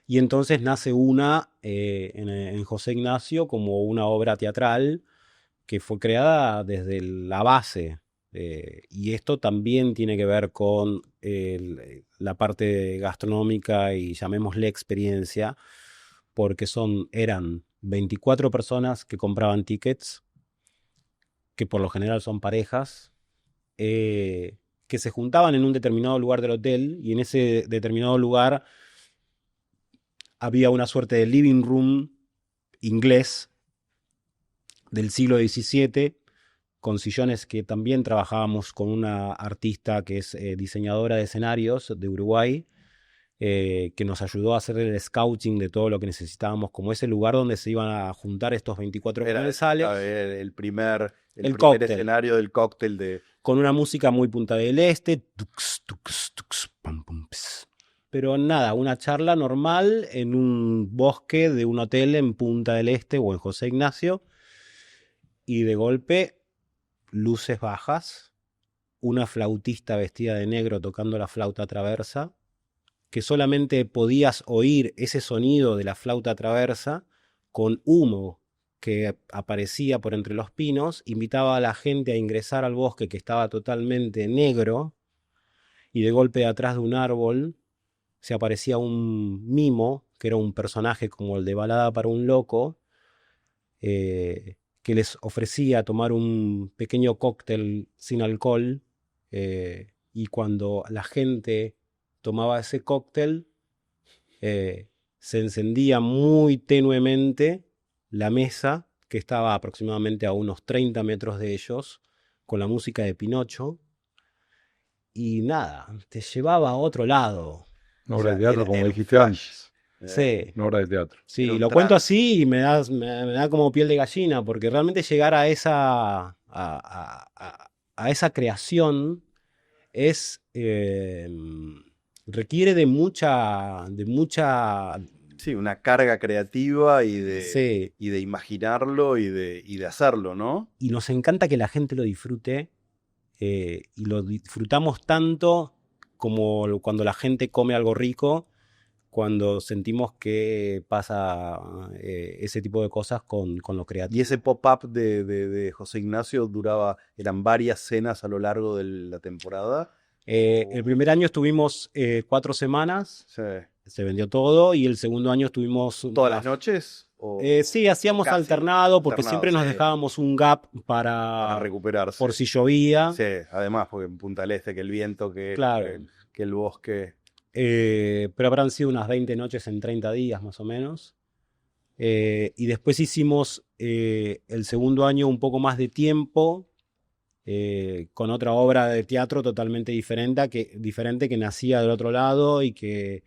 Y entonces nace una en José Ignacio como una obra teatral que fue creada desde la base. Y esto también tiene que ver con la parte gastronómica y llamémosle experiencia, porque eran 24 personas que compraban tickets, que por lo general son parejas, que se juntaban en un determinado lugar del hotel, y en ese determinado lugar había una suerte de living room inglés del siglo XVII, con sillones que también trabajábamos con una artista que es diseñadora de escenarios de Uruguay, que nos ayudó a hacer el scouting de todo lo que necesitábamos, como ese lugar donde se iban a juntar estos 24 comensales. Era el primer escenario del cóctel con una música muy Punta del Este, tux, tux, tux, pam, pum, ps. Pero nada, una charla normal en un bosque de un hotel en Punta del Este o en José Ignacio, y de golpe luces bajas, una flautista vestida de negro tocando la flauta traversa, que solamente podías oír ese sonido de la flauta traversa con humo que aparecía por entre los pinos, invitaba a la gente a ingresar al bosque, que estaba totalmente negro, y de golpe atrás de un árbol se aparecía un mimo, que era un personaje como el de Balada para un Loco, que les ofrecía tomar un pequeño cóctel sin alcohol, y cuando la gente tomaba ese cóctel, se encendía muy tenuemente la mesa, que estaba aproximadamente a unos 30 metros de ellos, con la música de Pinocho, y nada, te llevaba a otro lado. Una obra de teatro, como dijiste antes. Sí. Una obra de teatro. Sí, lo cuento así y me da como piel de gallina, porque realmente llegar a esa creación es requiere de mucha sí, una carga creativa y de imaginarlo y de hacerlo, ¿no? Y nos encanta que la gente lo disfrute, y lo disfrutamos tanto como cuando la gente come algo rico, cuando sentimos que pasa ese tipo de cosas con lo creativo. Y ese pop-up de José Ignacio eran varias cenas a lo largo de la temporada. El primer año estuvimos 4 semanas, Sí. se vendió todo, y el segundo año estuvimos... ¿Todas las noches? Sí, hacíamos Casi alternado, porque alternado, siempre nos sí. dejábamos un gap Para para recuperarse. por si llovía. Sí, además, porque en Punta del Este, que el viento, Claro. que el bosque. Pero habrán sido unas 20 noches en 30 días más o menos. Y después hicimos el segundo año un poco más de tiempo, con otra obra de teatro totalmente diferente que nacía del otro lado y que,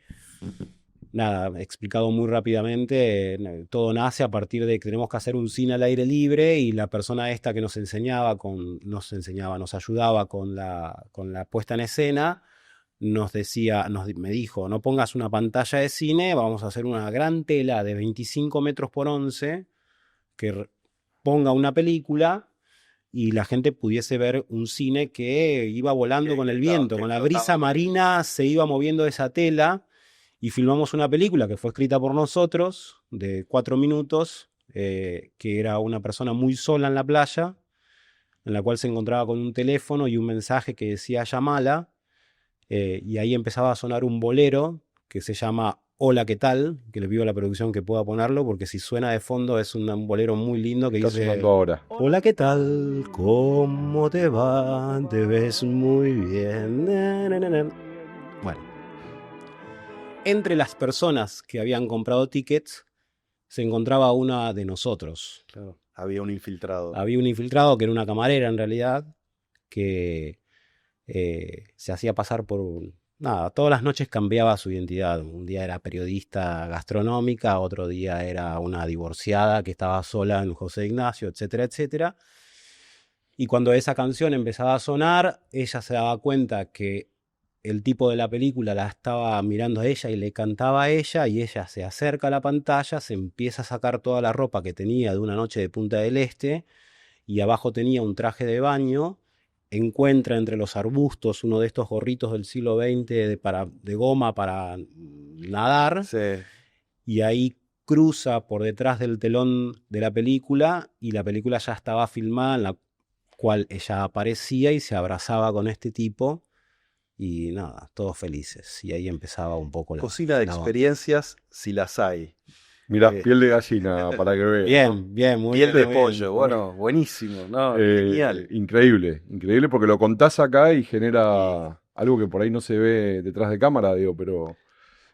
nada, explicado muy rápidamente, todo nace a partir de que tenemos que hacer un cine al aire libre, y la persona esta que nos ayudaba con la puesta en escena, me dijo, no pongas una pantalla de cine, vamos a hacer una gran tela de 25 metros por 11 que ponga una película y la gente pudiese ver un cine que iba volando con el viento, con la brisa marina se iba moviendo esa tela, y filmamos una película que fue escrita por nosotros, de 4 minutos, que era una persona muy sola en la playa, en la cual se encontraba con un teléfono y un mensaje que decía llamala. Y ahí empezaba a sonar un bolero que se llama Hola, ¿qué tal? Que le pido a la producción que pueda ponerlo, porque si suena de fondo es un bolero muy lindo que Está dice: sonando ahora. Hola, ¿qué tal? ¿Cómo te va? Te ves muy bien. Na, na, na, na. Bueno, entre las personas que habían comprado tickets se encontraba una de nosotros. Claro, había un infiltrado. Había un infiltrado que era una camarera en realidad, que se hacía pasar por nada, todas las noches cambiaba su identidad. Un día era periodista gastronómica, otro día era una divorciada que estaba sola en José Ignacio, etcétera, etcétera. Y cuando esa canción empezaba a sonar, ella se daba cuenta que el tipo de la película la estaba mirando a ella y le cantaba a ella, y ella se acerca a la pantalla, se empieza a sacar toda la ropa que tenía de una noche de Punta del Este, y abajo tenía un traje de baño. Encuentra entre los arbustos uno de estos gorritos del siglo XX de goma para nadar, Sí. y ahí cruza por detrás del telón de la película, y la película ya estaba filmada, en la cual ella aparecía y se abrazaba con este tipo, y nada, todos felices. Y ahí empezaba un poco la... Cocina de experiencias, si las hay. Mirá, piel de gallina, para que veas. Bien, bien, muy Piel de bien. pollo, bueno, buenísimo, ¿no? Genial. Increíble, increíble, porque lo contás acá y genera algo que por ahí no se ve detrás de cámara, digo, pero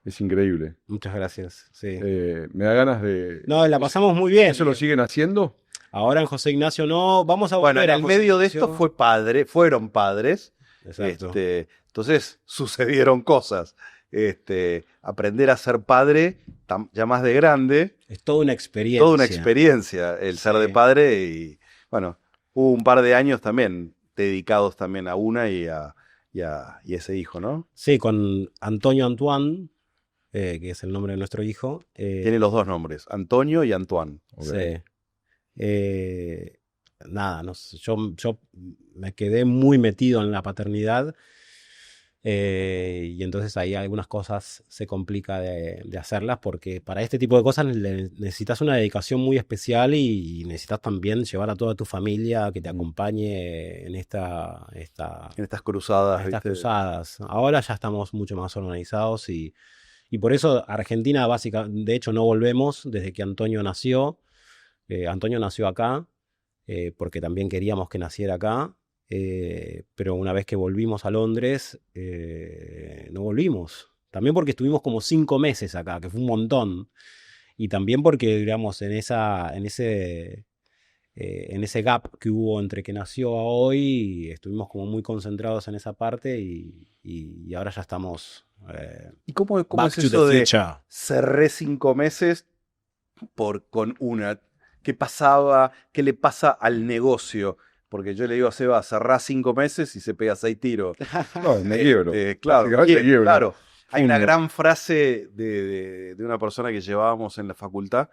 es increíble. Muchas gracias, sí. Me da ganas de... No, la pasamos muy bien. ¿Eso lo siguen haciendo? Ahora en José Ignacio no, vamos a Bueno, volver en a el José medio de Ignacio. esto fueron padres. Exacto. Entonces sucedieron cosas. Aprender a ser padre ya más de grande, Es toda una experiencia. toda una experiencia el ser de padre, y bueno, hubo un par de años también dedicados también a una y a ese hijo, ¿no? Sí, con Antonio Antoine, que es el nombre de nuestro hijo. Tiene los dos nombres, Antonio y Antoine. Sí. Nada, no sé, yo me quedé muy metido en la paternidad, y entonces ahí algunas cosas se complica de hacerlas, porque para este tipo de cosas necesitas una dedicación muy especial, y necesitas también llevar a toda tu familia que te acompañe en estas cruzadas. estas ¿viste? cruzadas. Ahora ya estamos mucho más organizados, y por eso Argentina básicamente, de hecho no volvemos desde que Antonio nació. Antonio nació acá, porque también queríamos que naciera acá, pero una vez que volvimos a Londres, no volvimos. También porque estuvimos como 5 meses acá, que fue un montón. Y también porque, digamos, en ese gap que hubo entre que nació a hoy, estuvimos como muy concentrados en esa parte, y ahora ya estamos... ¿Y cómo back es to the eso de future. cerré 5 meses con una? ¿Qué pasaba? ¿Qué le pasa al negocio? Porque yo le digo a Seba, cerrá 5 meses y se pega 6 tiros. No, me quiebro. Claro, Básicamente quiebro. claro. Hay una Fundo. gran frase de una persona que llevábamos en la facultad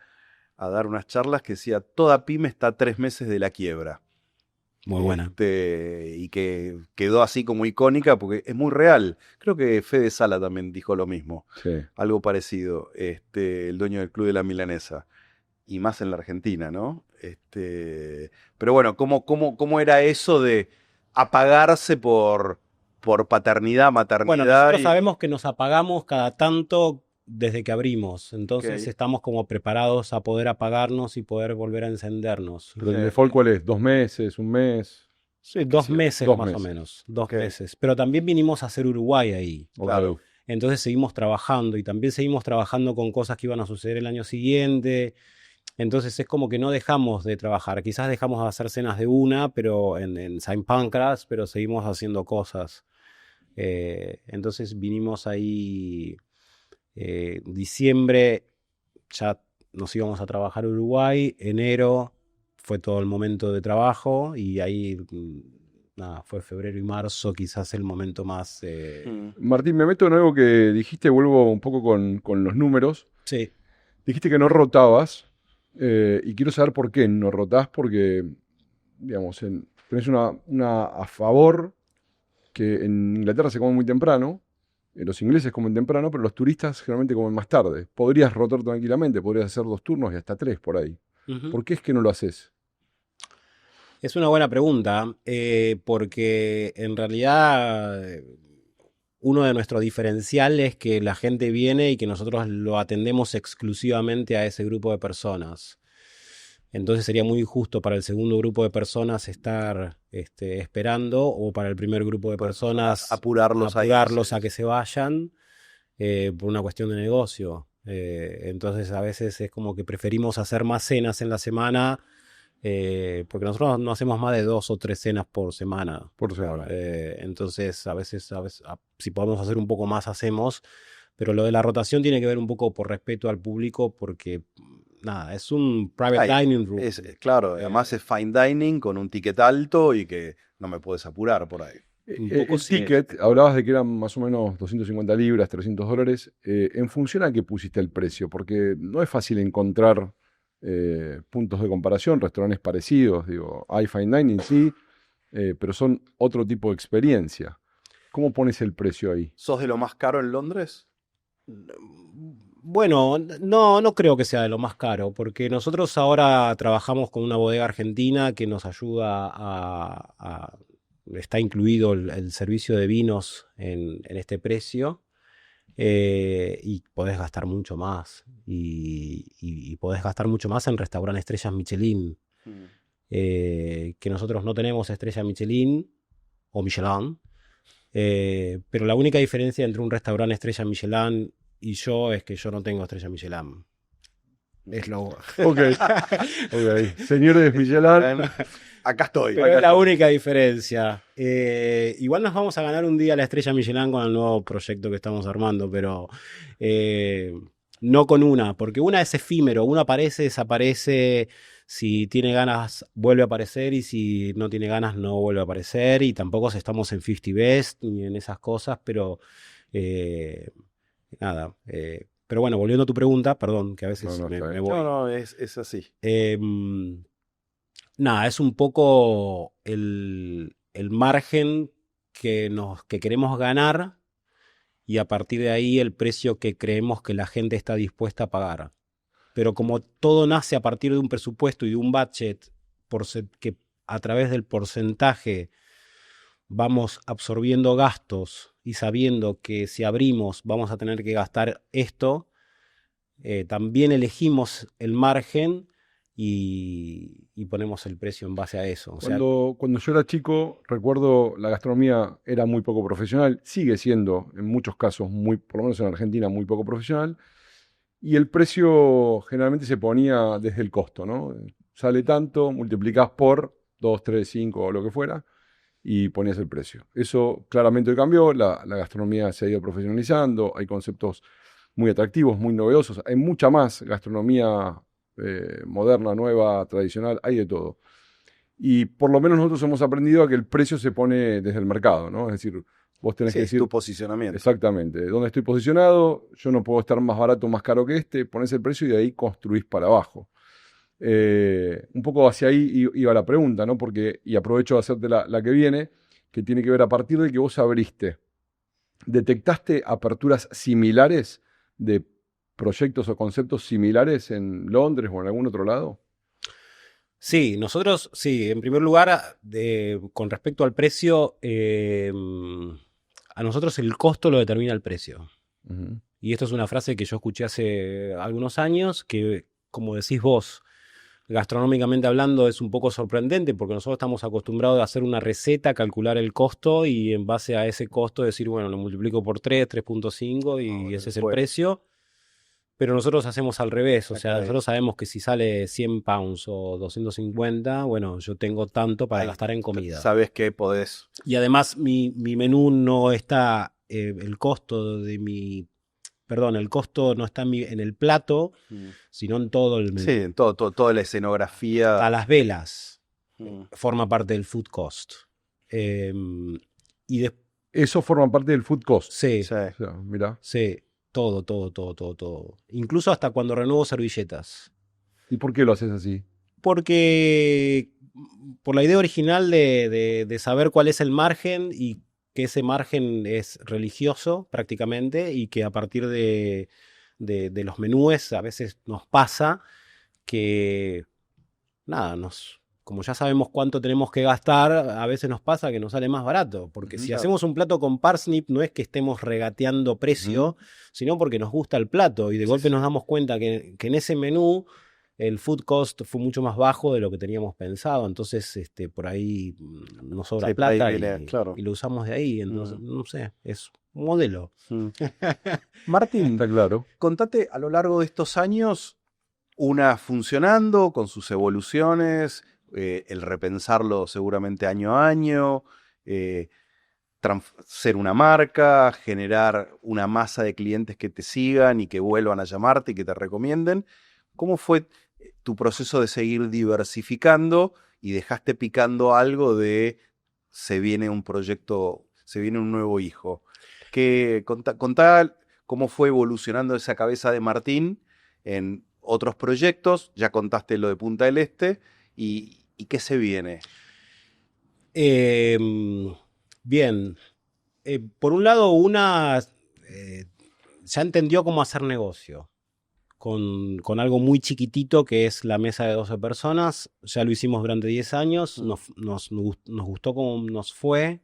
a dar unas charlas que decía, toda pyme está a 3 meses de la quiebra. Muy buena. Y que quedó así como icónica porque es muy real. Creo que Fede Sala también dijo lo mismo, Sí. algo parecido, el dueño del Club de la Milanesa, y más en la Argentina, ¿no? Pero bueno, ¿cómo era eso de apagarse por paternidad, maternidad? Bueno, nosotros sabemos que nos apagamos cada tanto desde que abrimos, entonces Ok. estamos como preparados a poder apagarnos y poder volver a encendernos. Pero el default, ¿cuál es? ¿2 meses? ¿1 mes? Sí, 2 meses 2 más o meses. menos, 2 Ok. meses. Pero también vinimos a hacer Uruguay ahí. Claro. Entonces seguimos trabajando y también seguimos trabajando con cosas que iban a suceder el año siguiente. Entonces es como que no dejamos de trabajar. Quizás dejamos de hacer cenas de una, pero en Saint Pancras, pero seguimos haciendo cosas. Entonces vinimos ahí diciembre, ya nos íbamos a trabajar a Uruguay, enero fue todo el momento de trabajo y ahí nada, fue febrero y marzo quizás el momento más... Martín, me meto en algo que dijiste, vuelvo un poco con los números. Sí. Dijiste que no rotabas y quiero saber por qué no rotás, porque, digamos, tenés una a favor que en Inglaterra se come muy temprano, los ingleses comen temprano, pero los turistas generalmente comen más tarde. Podrías rotar tranquilamente, podrías hacer 2 turnos y hasta 3 por ahí. Uh-huh. ¿Por qué es que no lo haces? Es una buena pregunta, porque en realidad uno de nuestros diferenciales es que la gente viene y que nosotros lo atendemos exclusivamente a ese grupo de personas. Entonces sería muy injusto para el segundo grupo de personas estar esperando, o para el primer grupo de personas apurarlos a que se vayan por una cuestión de negocio. Entonces a veces es como que preferimos hacer más cenas en la semana, porque nosotros no hacemos más de 2 o 3 cenas por semana. Por semana. Entonces a veces si podemos hacer un poco más hacemos, pero lo de la rotación tiene que ver un poco por respeto al público, porque nada, es un private dining room. Claro, además es fine dining con un ticket alto y que no me puedes apurar por ahí. El ticket, hablabas de que eran más o menos 250 libras, $300. ¿En función a qué pusiste el precio? Porque no es fácil encontrar puntos de comparación, restaurantes parecidos. Digo, hay fine dining, sí, pero son otro tipo de experiencia. ¿Cómo pones el precio ahí? ¿Sos de lo más caro en Londres? Bueno, no creo que sea de lo más caro, porque nosotros ahora trabajamos con una bodega argentina que nos ayuda está incluido el servicio de vinos en este precio, y podés gastar mucho más, y podés gastar mucho más en restaurantes estrellas Michelin, que nosotros no tenemos estrella Michelin o Michelin, pero la única diferencia entre un restaurante estrella Michelin y yo es que yo no tengo estrella Michelin. Es lo... Ok. Señores Michelin, acá estoy. Pero es la única diferencia. Igual nos vamos a ganar un día la estrella Michelin con el nuevo proyecto que estamos armando, pero no con una, porque una es efímero, una aparece, desaparece, si tiene ganas vuelve a aparecer, y si no tiene ganas no vuelve a aparecer, y tampoco estamos en 50 Best ni en esas cosas, pero nada. Pero bueno, volviendo a tu pregunta, perdón, que a veces me voy. No, es así. Nada, es un poco el margen que queremos ganar, y a partir de ahí el precio que creemos que la gente está dispuesta a pagar. Pero como todo nace a partir de un presupuesto y de un budget que a través del porcentaje vamos absorbiendo gastos y sabiendo que si abrimos vamos a tener que gastar esto, también elegimos el margen y ponemos el precio en base a eso. Cuando yo era chico, recuerdo la gastronomía era muy poco profesional, sigue siendo en muchos casos, por lo menos en Argentina, muy poco profesional, y el precio generalmente se ponía desde el costo, ¿no? Sale tanto, multiplicás por 2, 3, 5 o lo que fuera, y ponías el precio. Eso claramente hoy cambió, la gastronomía se ha ido profesionalizando, hay conceptos muy atractivos, muy novedosos, hay mucha más gastronomía moderna, nueva, tradicional, hay de todo. Y por lo menos nosotros hemos aprendido a que el precio se pone desde el mercado, ¿no? Es decir, vos tenés que decir... tu posicionamiento. Exactamente. ¿Dónde estoy posicionado? Yo no puedo estar más barato o más caro que pones el precio y de ahí construís para abajo. Un poco hacia ahí iba la pregunta, ¿no? Porque, y aprovecho de hacerte la que viene, que tiene que ver a partir de que vos abriste. ¿Detectaste aperturas similares de proyectos o conceptos similares en Londres o en algún otro lado? Sí, nosotros, sí, en primer lugar, con respecto al precio, a nosotros el costo lo determina el precio. Uh-huh. Y esto es una frase que yo escuché hace algunos años, que, como decís vos, gastronómicamente hablando es un poco sorprendente, porque nosotros estamos acostumbrados a hacer una receta, calcular el costo y en base a ese costo decir, bueno, lo multiplico por 3, 3.5 y ese es el precio. Pero nosotros hacemos al revés, o sea, nosotros sabemos que si sale 100 pounds o 250, bueno, yo tengo tanto para gastar en comida. Sabes que podés. Y además mi menú no está, el costo no está en el plato, sino en todo el menú. Sí, en toda la escenografía. A las velas forma parte del food cost. Eso forma parte del food cost. Sí. O sea, mirá. Sí. Todo. Incluso hasta cuando renuevo servilletas. ¿Y por qué lo haces así? Porque por la idea original de saber cuál es el margen y que ese margen es religioso prácticamente y que a partir de los menúes a veces nos pasa que, nada, como ya sabemos cuánto tenemos que gastar, a veces nos pasa que nos sale más barato. Porque si hacemos un plato con parsnip, no es que estemos regateando precio, sino porque nos gusta el plato. Y de golpe nos damos cuenta que en ese menú el food cost fue mucho más bajo de lo que teníamos pensado. Entonces, por ahí nos sobra plata y lo usamos de ahí. Entonces, no sé, es un modelo. Martín, está claro. Contate a lo largo de estos años, una funcionando con sus evoluciones, el repensarlo seguramente año a año, ser una marca, generar una masa de clientes que te sigan y que vuelvan a llamarte y que te recomienden. ¿Cómo fue tu proceso de seguir diversificando y dejaste picando algo de se viene un proyecto, se viene un nuevo hijo? Contá cómo fue evolucionando esa cabeza de Martín en otros proyectos, ya contaste lo de Punta del Este, ¿y qué se viene? Bien, por un lado ya entendió cómo hacer negocio con algo muy chiquitito que es la mesa de 12 personas, ya lo hicimos durante 10 años, nos gustó cómo nos fue,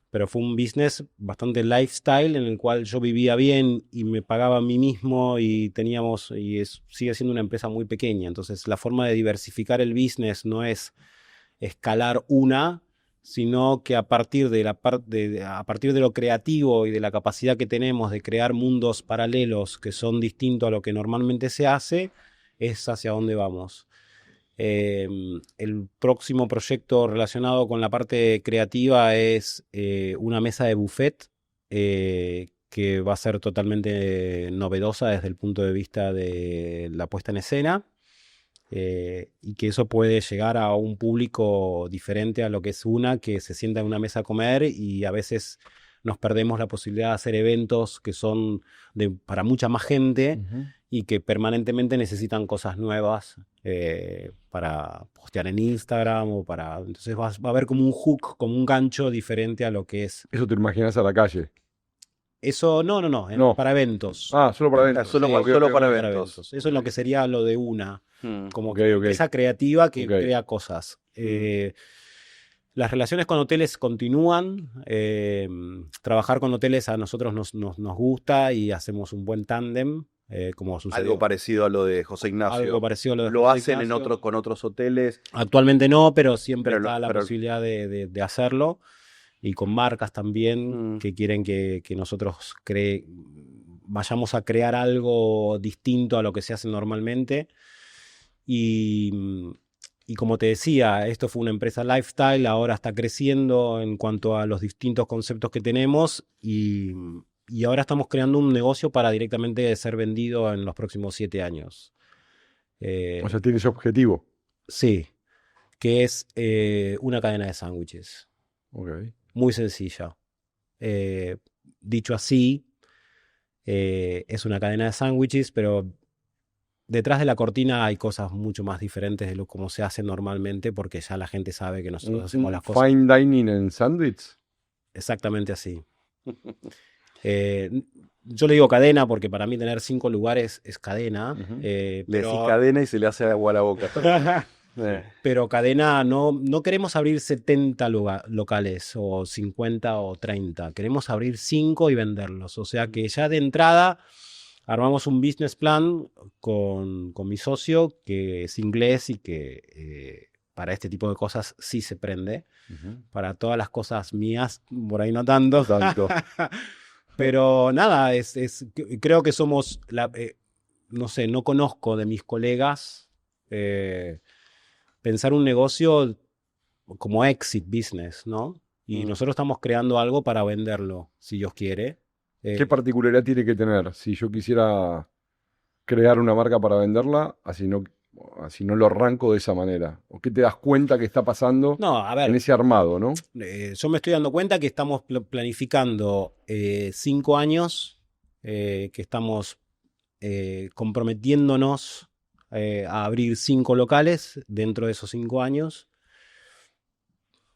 pero fue un business bastante lifestyle en el cual yo vivía bien y me pagaba a mí mismo y sigue siendo una empresa muy pequeña. Entonces la forma de diversificar el business no es escalar sino que a partir de lo creativo y de la capacidad que tenemos de crear mundos paralelos que son distintos a lo que normalmente se hace, es hacia dónde vamos. El próximo proyecto relacionado con la parte creativa es una mesa de buffet que va a ser totalmente novedosa desde el punto de vista de la puesta en escena y que eso puede llegar a un público diferente a lo que es que se sienta en una mesa a comer y a veces nos perdemos la posibilidad de hacer eventos que son para mucha más gente y que permanentemente necesitan cosas nuevas para postear en Instagram entonces va a haber como un hook, como un gancho diferente a lo que es. ¿Eso te imaginas a la calle? Eso no. Para eventos. Ah, solo para eventos. Solo para eventos. Eso es lo que sería lo de como esa creativa que crea cosas. Las relaciones con hoteles continúan. Trabajar con hoteles a nosotros nos gusta y hacemos un buen tándem. Como sucedió. Algo parecido a lo de José Ignacio. Algo parecido a lo de ¿Lo José hacen Ignacio con otros hoteles? Actualmente no, pero siempre está la posibilidad de hacerlo. Y con marcas también que quieren que nosotros vayamos a crear algo distinto a lo que se hace normalmente. Y como te decía, esto fue una empresa lifestyle, ahora está creciendo en cuanto a los distintos conceptos que tenemos y ahora estamos creando un negocio para directamente ser vendido en los próximos 7 años. O sea, tiene ese objetivo. Sí, que es una cadena de sándwiches. Okay. Muy sencilla. Dicho así, es una cadena de sándwiches, pero detrás de la cortina hay cosas mucho más diferentes de lo como se hace normalmente, porque ya la gente sabe que nosotros hacemos las cosas fine dining en sándwich. exactamente así. Yo le digo cadena porque para mí tener 5 lugares es cadena. Le decís cadena y se le hace agua a la boca. Pero cadena, no queremos abrir 70 locales o 50 o 30. Queremos abrir 5 y venderlos. O sea que ya de entrada armamos un business plan con mi socio que es inglés y que para este tipo de cosas sí se prende. Para todas las cosas mías, por ahí no tanto. Pero nada, creo que somos, no sé, no conozco de mis colegas pensar un negocio como exit business, ¿no? Y nosotros estamos creando algo para venderlo, si Dios quiere. ¿Qué particularidad tiene que tener? Si yo quisiera crear una marca para venderla, así no lo arranco de esa manera. ¿O qué te das cuenta que está pasando en ese armado, ¿no? Yo me estoy dando cuenta que estamos planificando 5 años, que estamos comprometiéndonos a abrir 5 locales dentro de esos 5 años,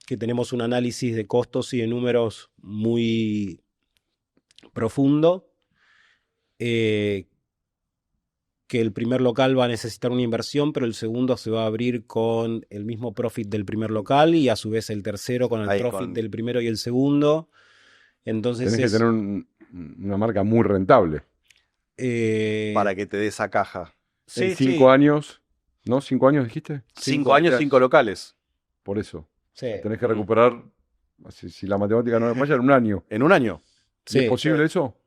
que tenemos un análisis de costos y de números muy profundo, que el primer local va a necesitar una inversión, pero el segundo se va a abrir con el mismo profit del primer local y a su vez el tercero con el profit del primero y el segundo. Entonces tenés que tener una marca muy rentable. Para que te dé esa caja. Sí, en 5 años, ¿no? ¿5 años dijiste? 5 años, 5 locales. Por eso. Sí. Tenés que recuperar, si la matemática no me falla, en un año. ¿En un año? Sí, ¿es posible eso?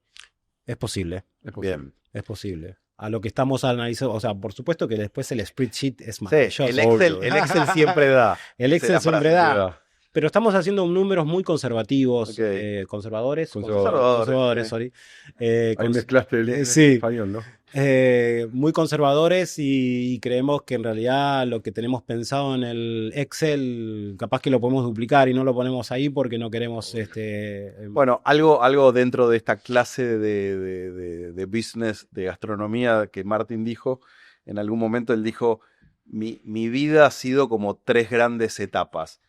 Es posible. Bien. Es posible. A lo que estamos analizando, o sea, por supuesto que después el spreadsheet es más. Sí, el Excel siempre da. El Excel siempre da. Pero estamos haciendo números muy conservativos, conservadores, sorry. Ahí mezclaste el español, ¿no? Muy conservadores y creemos que en realidad lo que tenemos pensado en el Excel capaz que lo podemos duplicar y no lo ponemos ahí porque no queremos Bueno, algo dentro de esta clase de business, de gastronomía que Martin dijo, en algún momento él dijo, mi vida ha sido como 3 grandes etapas.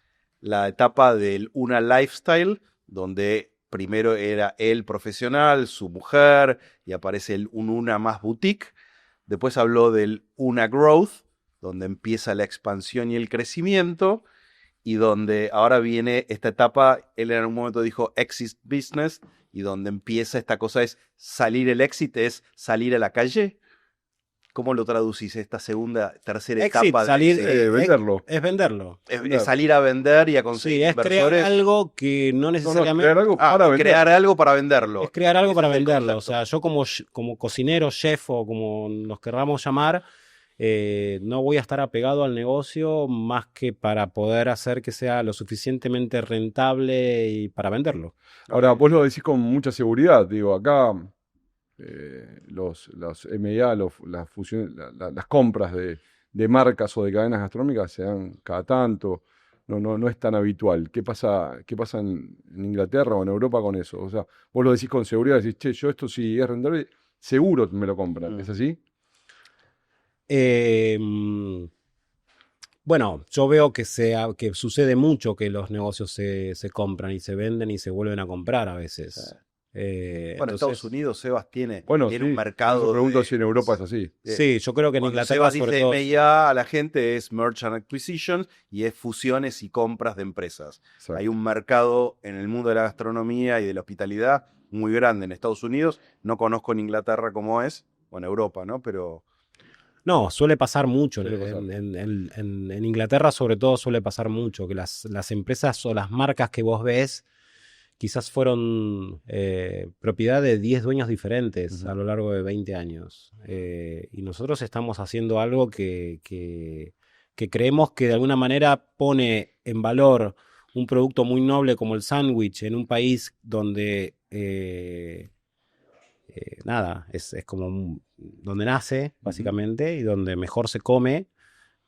La etapa del Una Lifestyle, donde primero era él profesional, su mujer, y aparece el Una más boutique. Después habló del Una Growth, donde empieza la expansión y el crecimiento, y donde ahora viene esta etapa, él en un momento dijo exit business, y donde empieza esta cosa es salir, el exit es salir a la calle. ¿Cómo lo traducís esta segunda, tercera etapa? Venderlo. Es venderlo. Es salir a vender y a conseguir inversores. Crear algo que no necesariamente... crear algo para venderlo. Es crear algo para venderlo. O sea, yo como cocinero, chef o como nos querramos llamar, no voy a estar apegado al negocio más que para poder hacer que sea lo suficientemente rentable y para venderlo. Ahora, vos lo decís con mucha seguridad. Digo, acá... los M&A, las fusiones, las compras de marcas o de cadenas gastronómicas se dan cada tanto, no es tan habitual. ¿Qué pasa en Inglaterra o en Europa con eso? O sea, vos lo decís con seguridad, decís, che, yo esto si es rentable, seguro me lo compran. ¿Es así? Bueno, yo veo que sucede mucho que los negocios se compran y se venden y se vuelven a comprar a veces. Bueno, Estados Unidos, Sebas, tiene un mercado. Me pregunto si en Europa es así. Sí, yo creo que en Inglaterra Sebas dice M&A a la gente es Merchant Acquisitions y es fusiones y compras de empresas. Exacto. Hay un mercado en el mundo de la gastronomía y de la hospitalidad muy grande en Estados Unidos. No conozco en Inglaterra cómo es, o en Europa, ¿no? Pero... No, suele pasar mucho. En Inglaterra, sobre todo, suele pasar mucho que las empresas o las marcas que vos ves quizás fueron propiedad de 10 dueños diferentes a lo largo de 20 años. Y nosotros estamos haciendo algo que creemos que de alguna manera pone en valor un producto muy noble como el sándwich en un país donde es como donde nace, básicamente, y donde mejor se come.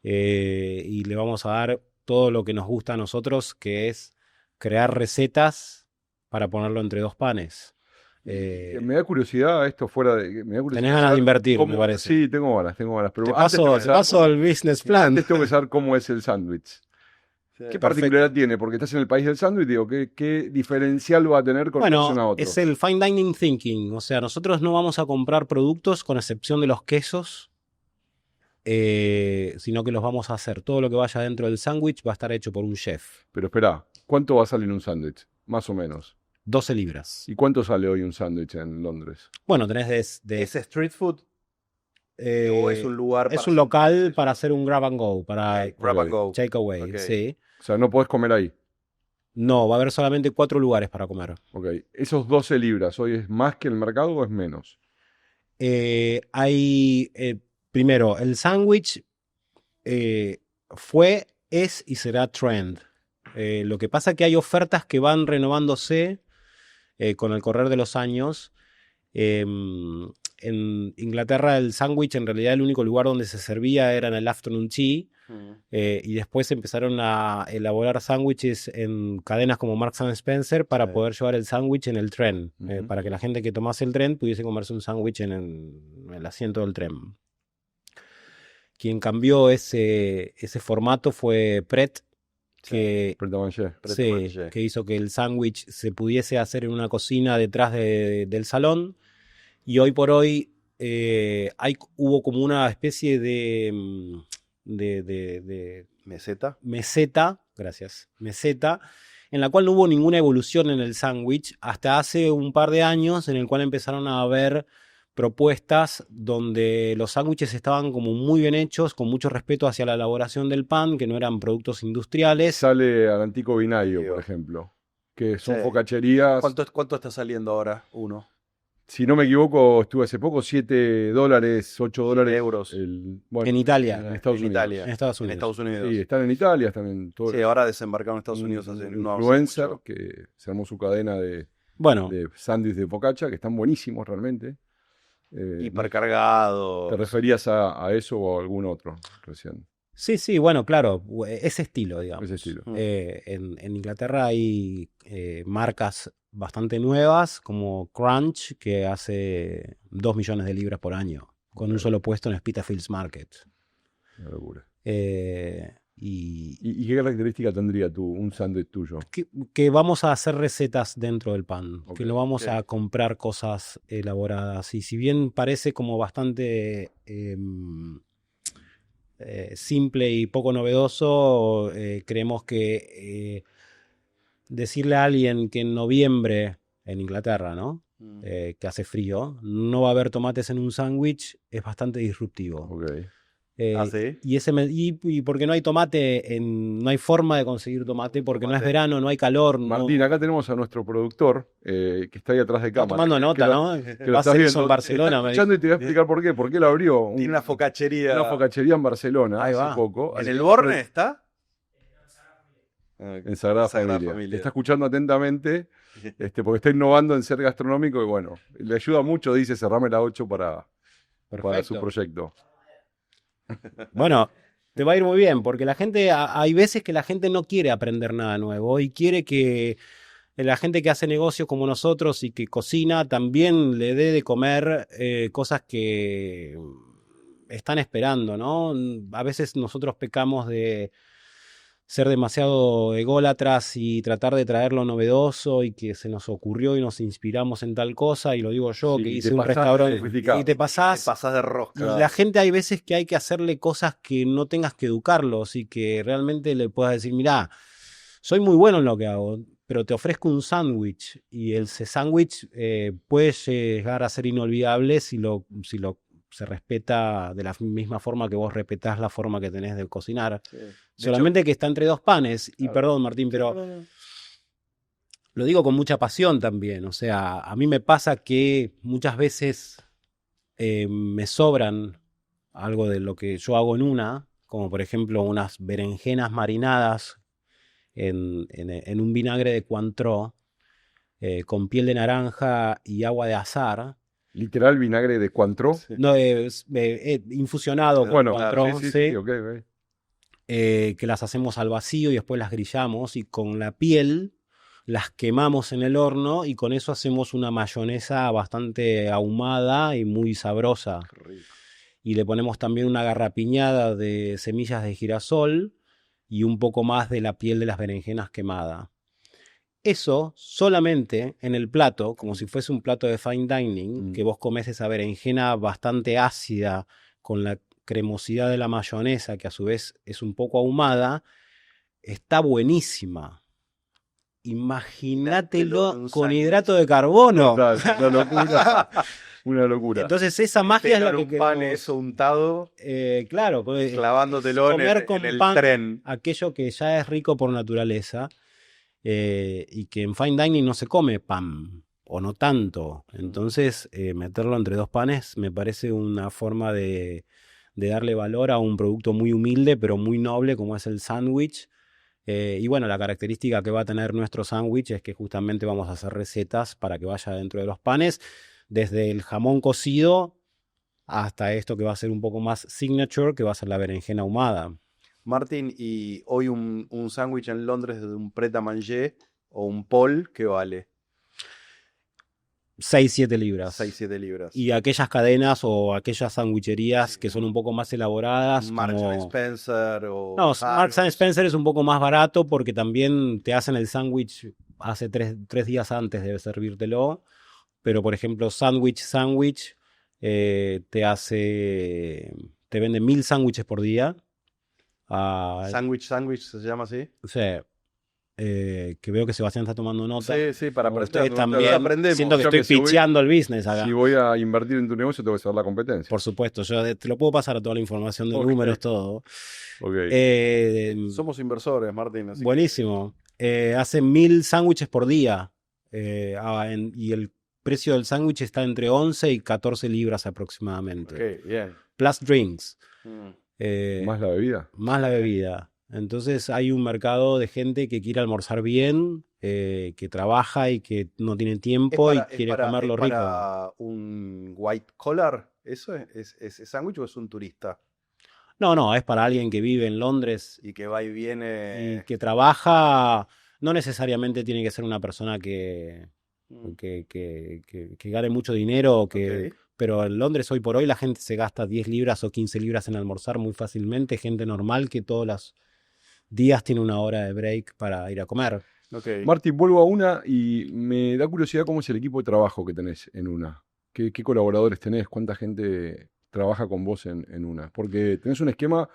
Y le vamos a dar todo lo que nos gusta a nosotros, que es crear recetas para ponerlo entre 2 panes. Me da curiosidad esto fuera de... Me da curiosidad Tenés ganas de invertir, me parece. Sí, tengo ganas. Pero Te antes tengo que saber paso el business plan. Antes tengo que saber cómo es el sándwich. ¿Qué particularidad tiene? Porque estás en el país del sándwich, digo, ¿qué diferencial va a tener con relación a otro? Es el fine dining thinking. O sea, nosotros no vamos a comprar productos con excepción de los quesos, sino que los vamos a hacer. Todo lo que vaya dentro del sándwich va a estar hecho por un chef. Pero espera, ¿cuánto va a salir un sándwich? Más o menos. 12 libras. ¿Y cuánto sale hoy un sándwich en Londres? Bueno, tenés ¿Es street food? ¿O es un lugar es un local para hacer un grab and go, para grab and go. take away, Okay. sí. O sea, no podés comer ahí. No, va a haber solamente 4 lugares para comer. Ok. ¿Esos 12 libras hoy es más que el mercado o es menos? Primero, el sándwich fue, es y será trend. Lo que pasa es que hay ofertas que van renovándose con el correr de los años. En Inglaterra el sándwich en realidad el único lugar donde se servía era en el afternoon tea. Y después empezaron a elaborar sándwiches en cadenas como Marks and Spencer para poder llevar el sándwich en el tren, para que la gente que tomase el tren pudiese comerse un sándwich en el asiento del tren. Quien cambió ese formato fue Pret, que hizo que el sándwich se pudiese hacer en una cocina detrás del salón, y hoy por hoy hubo como una especie de meseta, en la cual no hubo ninguna evolución en el sándwich hasta hace un par de años, en el cual empezaron a haber propuestas donde los sándwiches estaban como muy bien hechos, con mucho respeto hacia la elaboración del pan, que no eran productos industriales. Sale al Antico Binario, por ejemplo, que son focacherías. ¿Cuánto está saliendo ahora uno? Si no me equivoco, estuve hace poco, $7, $8 euros. En Italia. En Estados Unidos. En Estados Unidos. Sí, están en Italia, están en todo. Sí, ahora desembarcaron en Estados Unidos hace unos influencer que se armó su cadena de sándwiches de focaccia, que están buenísimos realmente. Hipercargado. ¿Te referías a eso o a algún otro recién? Sí, bueno, claro, ese estilo, digamos. Ese estilo. En Inglaterra hay marcas bastante nuevas, como Crunch, que hace 2 millones de libras por año, con un solo puesto en Spitalfields Market. Una locura. ¿Y qué característica tendría un sándwich tuyo? Que vamos a hacer recetas dentro del pan, que no vamos a comprar cosas elaboradas. Y si bien parece como bastante simple y poco novedoso, creemos que decirle a alguien que en noviembre, en Inglaterra, ¿no? Que hace frío, no va a haber tomates en un sándwich, es bastante disruptivo. Okay. ¿Sí? Y porque no hay tomate, no hay forma de conseguir tomate, porque no es verano, no hay calor. Martín, acá tenemos a nuestro productor, que está ahí atrás de cámara. Tomando nota, ¿no? Que va a hacer eso en Barcelona. Está escuchando y te voy a explicar por qué. ¿Por qué lo abrió? Tiene una focachería. Una focachería en Barcelona hace poco. ¿En el Borne está? En Sagrada Familia. Te está escuchando atentamente, porque está innovando en ser gastronómico y bueno, le ayuda mucho, dice, cerrame la 8 para su proyecto. Bueno, te va a ir muy bien, porque hay veces que la gente no quiere aprender nada nuevo y quiere que la gente que hace negocios como nosotros y que cocina también le dé de comer cosas que están esperando, ¿no? A veces nosotros pecamos de ser demasiado ególatras y tratar de traer lo novedoso y que se nos ocurrió y nos inspiramos en tal cosa, y lo digo yo, que hice un restaurante y te pasás de rosca. Y la gente, hay veces que hay que hacerle cosas que no tengas que educarlos y que realmente le puedas decir, mirá, soy muy bueno en lo que hago, pero te ofrezco un sándwich, y ese sándwich puede llegar a ser inolvidable si se respeta de la misma forma que vos respetás la forma que tenés de cocinar. Sí. Solamente que está entre 2 panes. Y perdón, Martín, pero lo digo con mucha pasión también. O sea, a mí me pasa que muchas veces me sobran algo de lo que yo hago como por ejemplo unas berenjenas marinadas en un vinagre de Cointreau con piel de naranja y agua de azahar. Literal vinagre de Cointreau. Sí. No, infusionado con Cointreau, sí, okay. Que las hacemos al vacío y después las grillamos, y con la piel las quemamos en el horno y con eso hacemos una mayonesa bastante ahumada y muy sabrosa. Qué rico. Y le ponemos también una garrapiñada de semillas de girasol y un poco más de la piel de las berenjenas quemada. Eso solamente en el plato, como si fuese un plato de fine dining, que vos comés esa berenjena bastante ácida con la cremosidad de la mayonesa, que a su vez es un poco ahumada, está buenísima. Imagínatelo con hidrato de carbono. Una locura. Una locura. Entonces esa magia es la que un pan queremos. eso untado, Claro, pues, clavándotelo comer con en el pan, tren. aquello que ya es rico por naturaleza, y que en fine dining no se come pan, o no tanto. Entonces, meterlo entre dos panes me parece una forma de darle valor a un producto muy humilde, pero muy noble, como es el sándwich. Y bueno, la característica que va a tener nuestro sándwich es que justamente vamos a hacer recetas para que vaya dentro de los panes, desde el jamón cocido hasta esto que va a ser un poco más signature, que va a ser la berenjena ahumada. Martín, y hoy un sándwich en Londres de un pret-à-manger o un Paul, ¿qué vale? 6-7 libras. 6-7 libras. Y aquellas cadenas o aquellas sandwicherías que son un poco más elaboradas. Marks como... and Spencer o... No, Marks and Spencer es un poco más barato porque también te hacen el sándwich hace 3 días antes de servírtelo. Pero, por ejemplo, Sandwich te venden 1000 sándwiches por día. Sandwich se llama así. O sea, que veo que Sebastián está tomando nota. Sí, para aprender. Ustedes también. Aprendemos. Siento que Yo estoy que si pitcheando el business acá. Si voy a invertir en tu negocio, tengo que saber la competencia. Por supuesto, yo te lo puedo pasar a toda la información de números, todo. Somos inversores, Martín. Así buenísimo. Hacen 1000 sándwiches por día. Y el precio del sándwich está entre 11 y 14 libras aproximadamente. Ok, bien. Plus drinks. ¿Más la bebida? Más la bebida. Entonces hay un mercado de gente que quiere almorzar bien, que trabaja y que no tiene tiempo y quiere comerlo rico. ¿Es para un white collar? ¿Eso es sándwich o es un turista? No, es para alguien que vive en Londres y que va y viene. Y que trabaja. No necesariamente tiene que ser una persona que gane mucho dinero, pero en Londres hoy por hoy la gente se gasta 10 libras o 15 libras en almorzar muy fácilmente. Gente normal que todos los días tiene una hora de break para ir a comer. Martín, vuelvo a Una y me da curiosidad cómo es el equipo de trabajo que tenés en Una. ¿Qué colaboradores tenés? ¿Cuánta gente trabaja con vos en Una? Porque tenés un esquema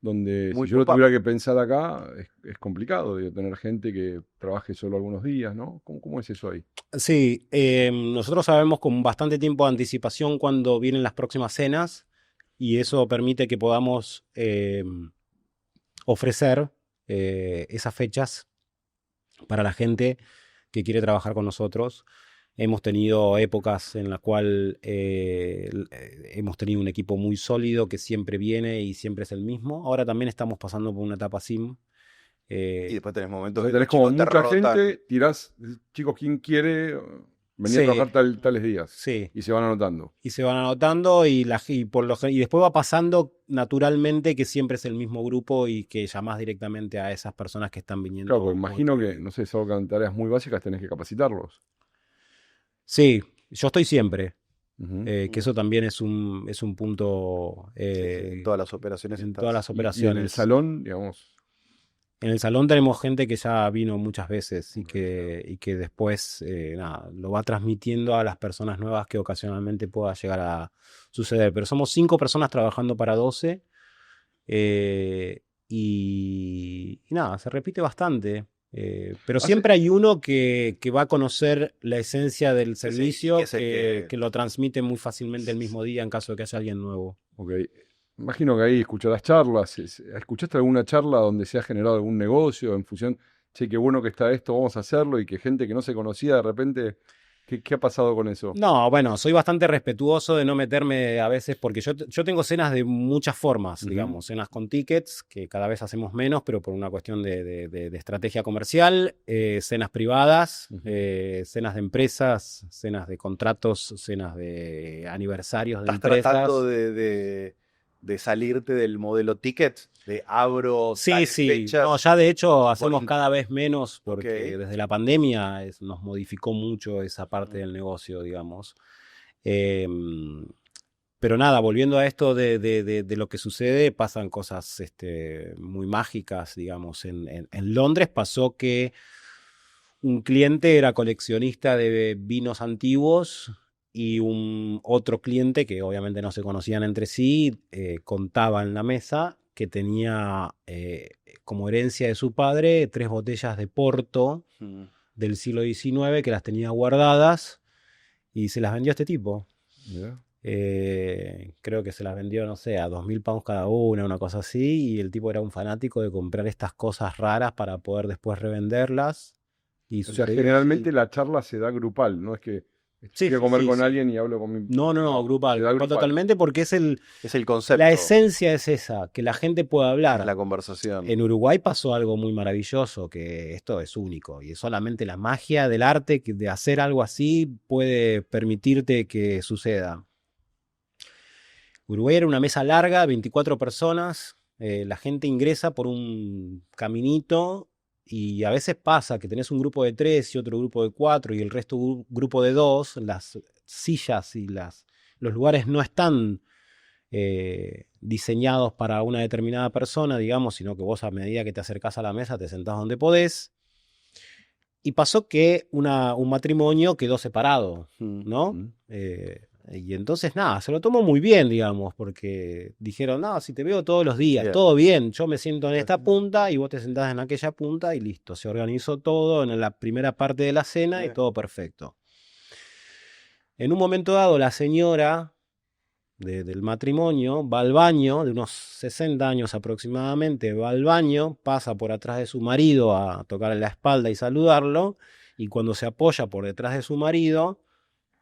donde si yo lo tuviera que pensar acá, es complicado de tener gente que trabaje solo algunos días, ¿no? ¿Cómo es eso ahí? Sí, nosotros sabemos con bastante tiempo de anticipación cuando vienen las próximas cenas y eso permite que podamos ofrecer esas fechas para la gente que quiere trabajar con nosotros. Hemos tenido épocas en las cuales hemos tenido un equipo muy sólido que siempre viene y siempre es el mismo. Ahora también estamos pasando por una etapa sim. Y después tenés momentos que tenés como mucha gente, tirás, chicos, ¿quién quiere venir a trabajar tales días? Sí. Y se van anotando. Y se van anotando y después va pasando naturalmente que siempre es el mismo grupo y que llamás directamente a esas personas que están viniendo. Claro, porque imagino que, no sé, es algo que en tareas muy básicas tenés que capacitarlos. Sí, yo estoy siempre. Que eso también es un punto. En todas las operaciones. En todas las operaciones. Y en el salón, digamos. En el salón tenemos gente que ya vino muchas veces y que después lo va transmitiendo a las personas nuevas que ocasionalmente pueda llegar a suceder. Pero somos 5 personas trabajando para 12 y nada, se repite bastante. Pero siempre hay uno que va a conocer la esencia del servicio, que lo transmite muy fácilmente el mismo día en caso de que haya alguien nuevo. Ok. Imagino que ahí escucharás charlas. ¿Escuchaste alguna charla donde se ha generado algún negocio en función, che, qué bueno que está esto, vamos a hacerlo, y que gente que no se conocía de repente, ¿qué ha pasado con eso? No, bueno, soy bastante respetuoso de no meterme a veces, porque yo tengo cenas de muchas formas, digamos, cenas con tickets, que cada vez hacemos menos, pero por una cuestión de estrategia comercial, cenas privadas, cenas de empresas, cenas de contratos, cenas de aniversarios de empresas. ¿Estás tratando de de salirte del modelo ticket, de abro Sí, tales sí. fechas. No, ya de hecho hacemos Por- cada vez menos porque Ok. desde la pandemia nos modificó mucho esa parte del negocio, digamos. Pero nada, volviendo a esto de lo que sucede, pasan cosas muy mágicas, digamos. En Londres pasó que un cliente era coleccionista de vinos antiguos y un otro cliente, que obviamente no se conocían entre sí, contaba en la mesa que tenía como herencia de su padre 3 botellas de Porto Mm. del siglo XIX que las tenía guardadas y se las vendió a este tipo. Mirá. Creo que se las vendió, no sé, a 2.000 pounds cada una cosa así, y el tipo era un fanático de comprar estas cosas raras para poder después revenderlas. Y O sea, sucedió generalmente así. la charla se da grupal, no es que Sí, fui a sí, comer sí, con sí. alguien y hablo con mi... No, se grupal, da grupal grupal. totalmente, porque es Es el concepto, la esencia es esa, que la gente pueda es hablar. la conversación. En Uruguay pasó algo muy maravilloso, que esto es único, y es solamente la magia del arte de hacer algo así puede permitirte que suceda. Uruguay era una mesa larga, 24 personas, la gente ingresa por un caminito y a veces pasa que tenés un grupo de 3 y otro grupo de 4 y el resto grupo de 2, las sillas y los lugares no están diseñados para una determinada persona, digamos, sino que vos a medida que te acercás a la mesa te sentás donde podés. Y pasó que un matrimonio quedó separado, ¿no? Mm. Y entonces, nada, se lo tomó muy bien, digamos, porque dijeron, no, si te veo todos los días, Bien. todo bien, yo me siento en esta punta y vos te sentás en aquella punta y listo, se organizó todo en la primera parte de la cena y Bien. todo perfecto. En un momento dado, la señora del matrimonio va al baño, de unos 60 años aproximadamente, va al baño, pasa por atrás de su marido a tocarle la espalda y saludarlo, y cuando se apoya por detrás de su marido,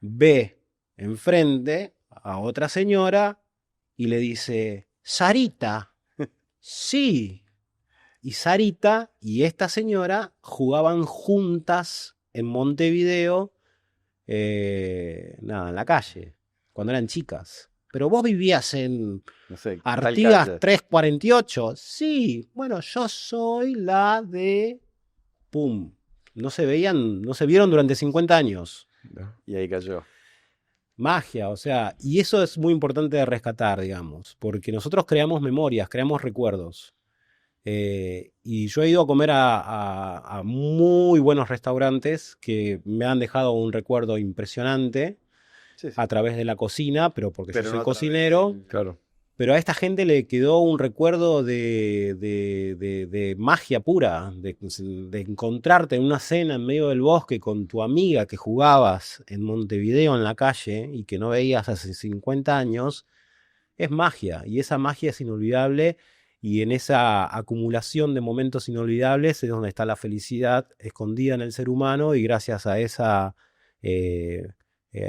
ve enfrente a otra señora y le dice, Sarita, sí. Y Sarita y esta señora jugaban juntas en Montevideo, en la calle, cuando eran chicas. Pero vos vivías en No sé, Artigas tal calle. 348. Sí, bueno, yo soy la de... Pum. No se vieron durante 50 años. Y ahí cayó. Magia, o sea, y eso es muy importante de rescatar, digamos, porque nosotros creamos memorias, creamos recuerdos. Y yo he ido a comer a muy buenos restaurantes que me han dejado un recuerdo impresionante Sí, sí. a través de la cocina, pero porque Pero yo soy no a través cocinero. del- Claro. Pero a esta gente le quedó un recuerdo de magia pura, de encontrarte en una cena en medio del bosque con tu amiga que jugabas en Montevideo en la calle y que no veías hace 50 años. Es magia, y esa magia es inolvidable, y en esa acumulación de momentos inolvidables es donde está la felicidad escondida en el ser humano, y gracias a esa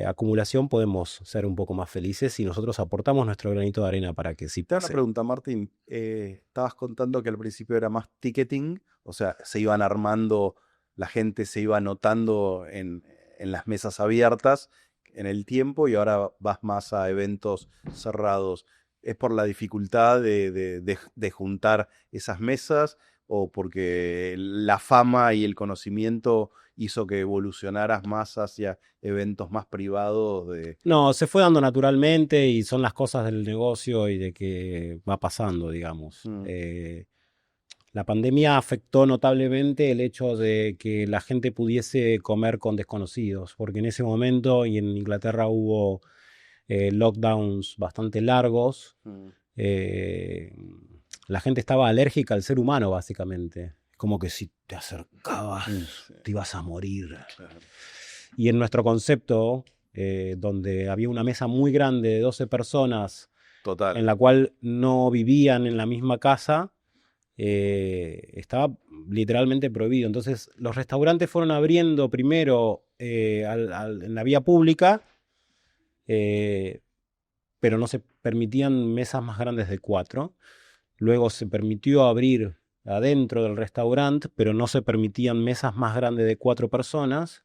acumulación podemos ser un poco más felices y nosotros aportamos nuestro granito de arena para que sí Te hago una pase. pregunta, Martín. Estabas contando que al principio era más ticketing, o sea, se iban armando, la gente se iba anotando en las mesas abiertas en el tiempo y ahora vas más a eventos cerrados. ¿Es por la dificultad de juntar esas mesas o porque la fama y el conocimiento hizo que evolucionaras más hacia eventos más privados de... No, se fue dando naturalmente y son las cosas del negocio y de que va pasando, digamos. La pandemia afectó notablemente el hecho de que la gente pudiese comer con desconocidos, porque en ese momento y en Inglaterra hubo lockdowns bastante largos. La gente estaba alérgica al ser humano, básicamente. Como que si te acercabas, te ibas a morir. Claro. Y en nuestro concepto, donde había una mesa muy grande de 12 personas, Total. en la cual no vivían en la misma casa, estaba literalmente prohibido. Entonces los restaurantes fueron abriendo primero en la vía pública, pero no se permitían mesas más grandes de 4. Luego se permitió abrir adentro del restaurante, pero no se permitían mesas más grandes de 4 personas.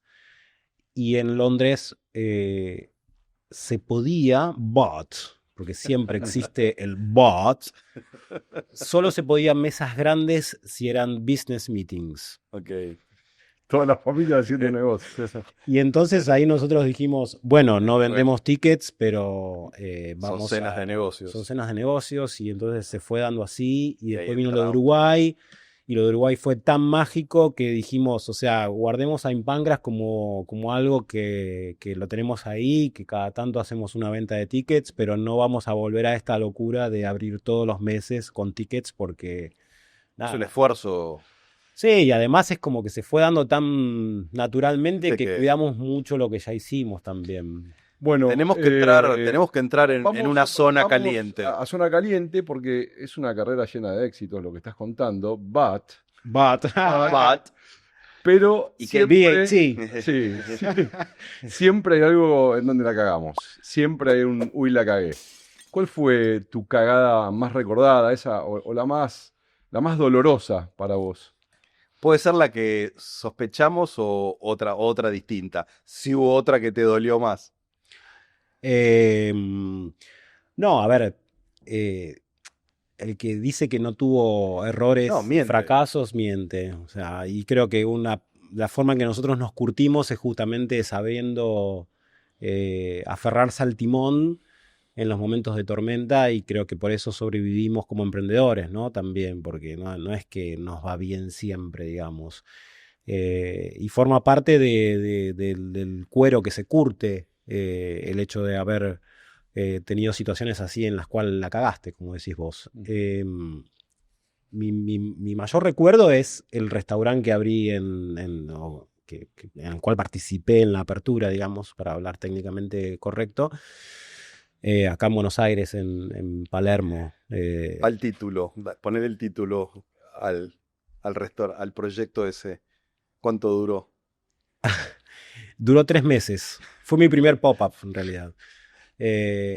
Y en Londres se podía, but porque siempre existe el but, solo se podían mesas grandes si eran business meetings. Ok. Todas las familias haciendo negocios. Y entonces ahí nosotros dijimos, bueno, no vendemos tickets, pero Son cenas de negocios. Son cenas de negocios, y entonces se fue dando así, y después ahí vino lo de entramos. Uruguay, y lo de Uruguay fue tan mágico que dijimos, o sea, guardemos a Impangras como algo que lo tenemos ahí, que cada tanto hacemos una venta de tickets, pero no vamos a volver a esta locura de abrir todos los meses con tickets porque... Es un esfuerzo. Sí, y además es como que se fue dando tan naturalmente De que que- cuidamos mucho lo que ya hicimos también. Bueno, Tenemos que entrar en una zona vamos caliente. A zona caliente porque es una carrera llena de éxitos lo que estás contando, But, pero y que siempre, VAT. sí, siempre hay algo en donde la cagamos. Siempre hay un uy, la cagué. ¿Cuál fue tu cagada más recordada, esa o la más dolorosa para vos? Puede ser la que sospechamos o otra distinta. Si hubo otra que te dolió más. No, a ver, el que dice que no tuvo errores, No, miente. fracasos, miente. O sea, y creo que la forma en que nosotros nos curtimos es justamente sabiendo aferrarse al timón en los momentos de tormenta, y creo que por eso sobrevivimos como emprendedores, ¿no? También, porque no es que nos va bien siempre, digamos. Y forma parte del cuero que se curte el hecho de haber tenido situaciones así en las cuales la cagaste, como decís vos. Mi mayor recuerdo es el restaurante que abrí en el cual participé en la apertura, digamos, para hablar técnicamente correcto. Acá en Buenos Aires, en Palermo. Al título. Poner el título al proyecto ese. ¿Cuánto duró? Duró 3 meses. Fue mi primer pop-up, en realidad.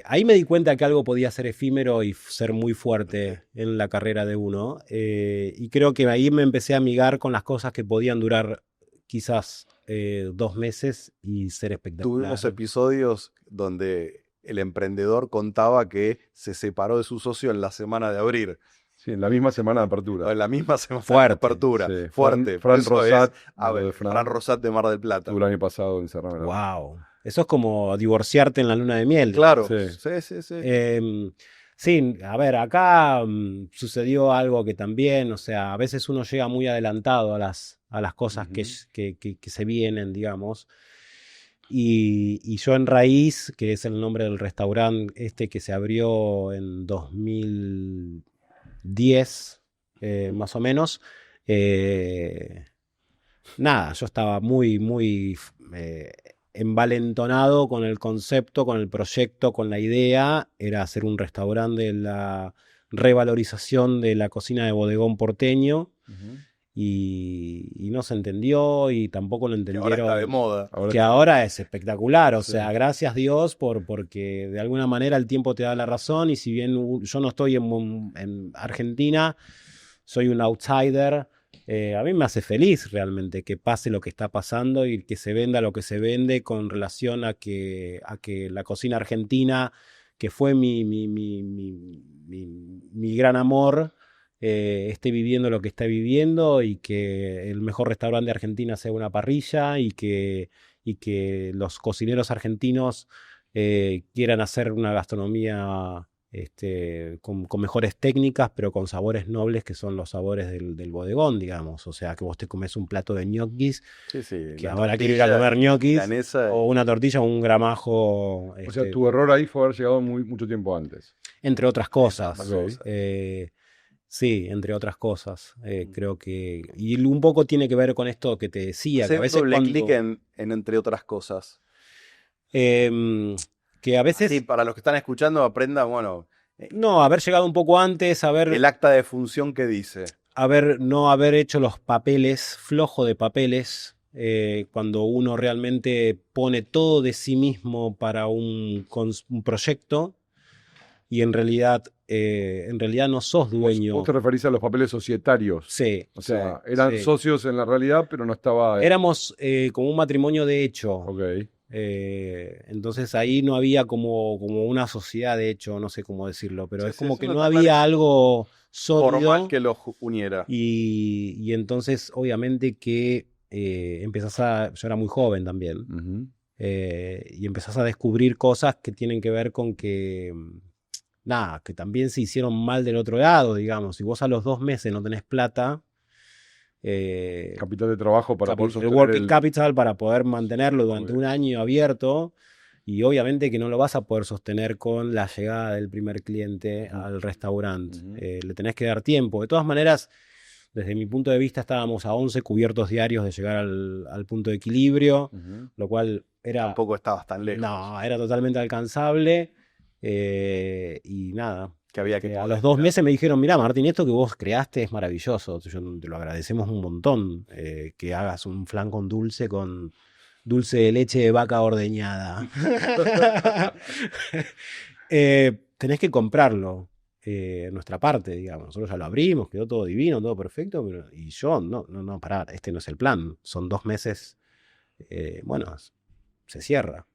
Ahí me di cuenta que algo podía ser efímero y ser muy fuerte en la carrera de uno. Y creo que ahí me empecé a amigar con las cosas que podían durar quizás 2 meses y ser espectacular. Tuvimos episodios donde el emprendedor contaba que se separó de su socio en la semana de abrir. Sí, en la misma semana de apertura. En la misma semana Fuerte. de apertura. Sí. Fuerte. Fran Eso Rosat, es, a ver, lo de Fran. Fran Rosat de Mar del Plata. Tuve el año pasado encerrado en la... Wow. Eso es como divorciarte en la luna de miel. Claro. Sí. Sí. Sí, a ver, acá sucedió algo que también, o sea, a veces uno llega muy adelantado a las cosas que se vienen, digamos. Y yo en Raíz, que es el nombre del restaurante que se abrió en 2010, más o menos, nada, yo estaba muy envalentonado con el concepto, con el proyecto, con la idea. Era hacer un restaurante de la revalorización de la cocina de bodegón porteño. Y no se entendió, y tampoco lo entendieron. Ahora está de moda. Ahora es espectacular, o sea, gracias Dios porque de alguna manera el tiempo te da la razón, y si bien yo no estoy en Argentina, soy un outsider, a mí me hace feliz realmente que pase lo que está pasando y que se venda lo que se vende con relación a que la cocina argentina, que fue mi gran amor, esté viviendo lo que está viviendo, y que el mejor restaurante de Argentina sea una parrilla, y que los cocineros argentinos quieran hacer una gastronomía con mejores técnicas, pero con sabores nobles, que son los sabores del bodegón, digamos. O sea, que vos te comes un plato de ñoquis, que ahora quiero ir a comer ñoquis, o una tortilla o un gramajo. O sea, tu error ahí fue haber llegado mucho tiempo antes. Entre otras cosas. Okay. Sí, entre otras cosas. Creo que... Y un poco tiene que ver con esto que te decía. Que a veces doble clic en entre otras cosas. Que a veces... Sí, para los que están escuchando, aprendan, bueno... No, haber llegado un poco antes, el acta de función que dice. No haber hecho los papeles, flojo de papeles, cuando uno realmente pone todo de sí mismo para un proyecto, y en realidad no sos dueño. Vos te referís a los papeles societarios. Sí. O sea, eran socios en la realidad, pero no estaba... Éramos como un matrimonio de hecho. Ok. Entonces ahí no había como una sociedad, de hecho, no sé cómo decirlo, pero Sí, es sí, como sí, que no no está había claro. algo sólido. Formal que los uniera. Y entonces, obviamente que yo era muy joven también, Ujú. y empezás a descubrir cosas que tienen que ver con que, nada, que también se hicieron mal del otro lado, digamos. Si vos a los 2 meses no tenés plata, Capital de trabajo para poder el sostener working capital para poder mantenerlo durante Ok. un año abierto, y obviamente que no lo vas a poder sostener con la llegada del primer cliente Ujú. al restaurante. Ujú. Le tenés que dar tiempo. De todas maneras, desde mi punto de vista estábamos a 11 cubiertos diarios de llegar al punto de equilibrio, Ujú. lo cual era, Tampoco estabas tan lejos. no, era totalmente alcanzable. Y nada, Que había que a poder los 2 esperar. meses me dijeron, mira Martín, esto que vos creaste es maravilloso, te lo agradecemos un montón, que hagas un flan con dulce de leche de vaca ordeñada. Tenés que comprarlo, nuestra parte, digamos. Nosotros ya lo abrimos, quedó todo divino, todo perfecto, y yo, no, pará, este no es el plan. Son 2 meses, bueno, se cierra.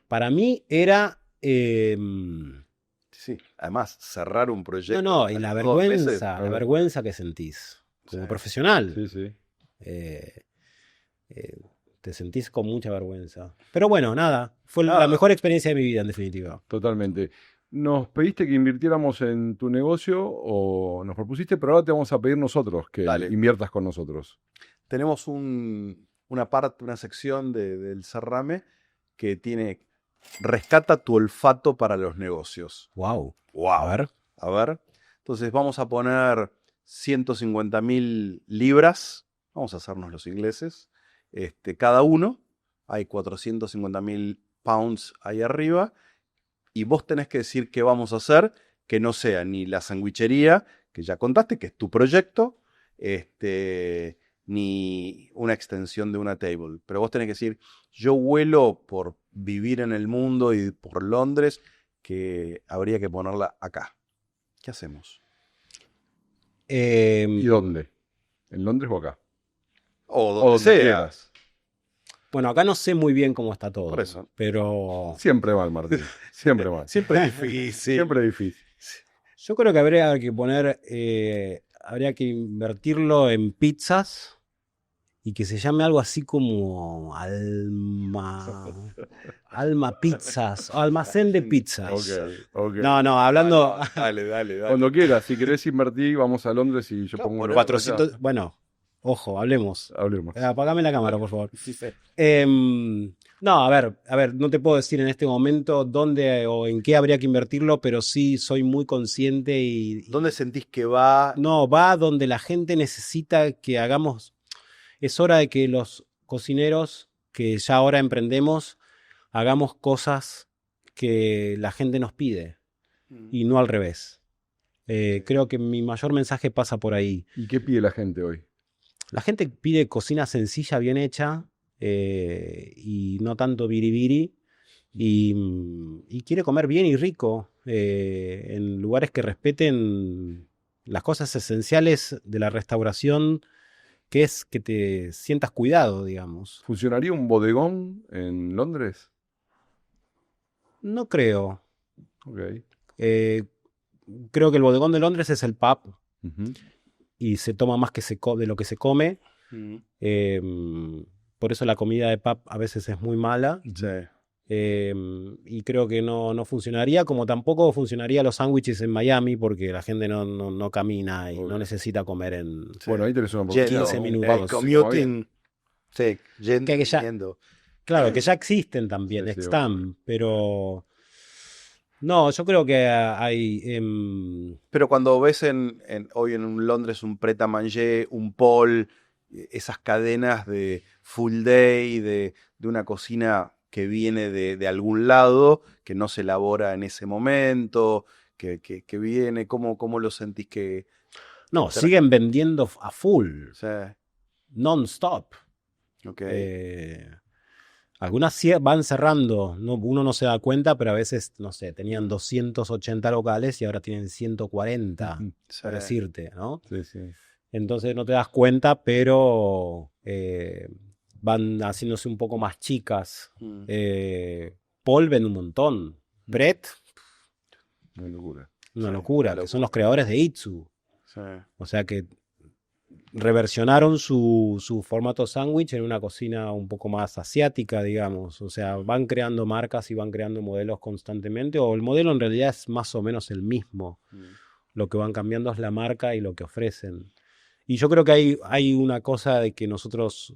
Para mí era... Sí, además, cerrar un proyecto. no, y a la los 2 meses, vergüenza que sentís como Sí. profesional. Sí, sí. Eh, Te sentís con mucha vergüenza. Pero bueno, nada, fue la Nada. mejor experiencia de mi vida, en definitiva. Totalmente. Nos pediste que invirtiéramos en tu negocio o nos propusiste, pero ahora te vamos a pedir nosotros que Dale. inviertas con nosotros. Tenemos una parte, una sección del Cerrame que tiene rescata tu olfato para los negocios. Wow. Wow. A ver. Entonces vamos a poner 150.000 libras. Vamos a hacernos los ingleses. Cada uno. Hay 450.000 pounds ahí arriba. Y vos tenés que decir qué vamos a hacer, que no sea ni la sandwichería, que ya contaste, que es tu proyecto, ni una extensión de una table. Pero vos tenés que decir, yo huelo por vivir en el mundo y por Londres, que habría que ponerla acá. ¿Qué hacemos? ¿Y dónde? ¿En Londres o acá? O O donde donde sea. quieras. Bueno, acá no sé muy bien cómo está todo. Por eso. Pero Siempre mal, Martín. Siempre mal. Siempre es difícil. Siempre difícil. yo creo que habría que poner, habría que invertirlo en pizzas y que se llame algo así como Alma Pizzas, o Almacén de Pizzas. Ok. No, hablando... Dale. Cuando quieras, si querés invertir, vamos a Londres y yo No, pongo por una 400, bueno, ojo, hablemos. Hablemos. Apagame la cámara, por favor. Sí. No, a ver, no te puedo decir en este momento dónde o en qué habría que invertirlo, pero sí soy muy consciente y ¿Dónde sentís que va? no, va donde la gente necesita que hagamos. Es hora de que los cocineros que ya ahora emprendemos hagamos cosas que la gente nos pide y no al revés. Creo que mi mayor mensaje pasa por ahí. ¿Y qué pide la gente hoy? La gente pide cocina sencilla, bien hecha, y no tanto biribiri, y quiere comer bien y rico, en lugares que respeten las cosas esenciales de la restauración, que es que te sientas cuidado, digamos. ¿Funcionaría un bodegón en Londres? No creo. Ok. Creo que el bodegón de Londres es el pub Ujú. y se toma más de lo que se come. Por eso la comida de pub a veces es muy mala. Sí. Y creo que no funcionaría, como tampoco funcionaría los sándwiches en Miami, porque la gente no camina y no necesita comer en... Sí. Bueno, ahí tenés una oportunidad. 15 Un minutos. pub, Commuting. Sí, Que ya- yendo. Claro, que ya existen también, Sí, sí, están, pero... No, yo creo que hay... Pero cuando ves hoy en un Londres un Pret a Manger, un Paul, esas cadenas de full day, de una cocina que viene de algún lado, que no se elabora en ese momento, que viene, ¿cómo lo sentís que...? No, siguen vendiendo a full, O sea, non-stop. ok. Algunas van cerrando, uno no se da cuenta, pero a veces, no sé, tenían 280 locales y ahora tienen 140, Sí. por decirte, ¿no? Sí, sí. Entonces no te das cuenta, pero van haciéndose un poco más chicas. Paul vende un montón. Brett, Una locura. una locura, que son los creadores de Itsu. Sí. O sea que reversionaron su formato sándwich en una cocina un poco más asiática, digamos. O sea, van creando marcas y van creando modelos constantemente, o el modelo en realidad es más o menos el mismo. Lo que van cambiando es la marca y lo que ofrecen. Y yo creo que hay una cosa de que nosotros,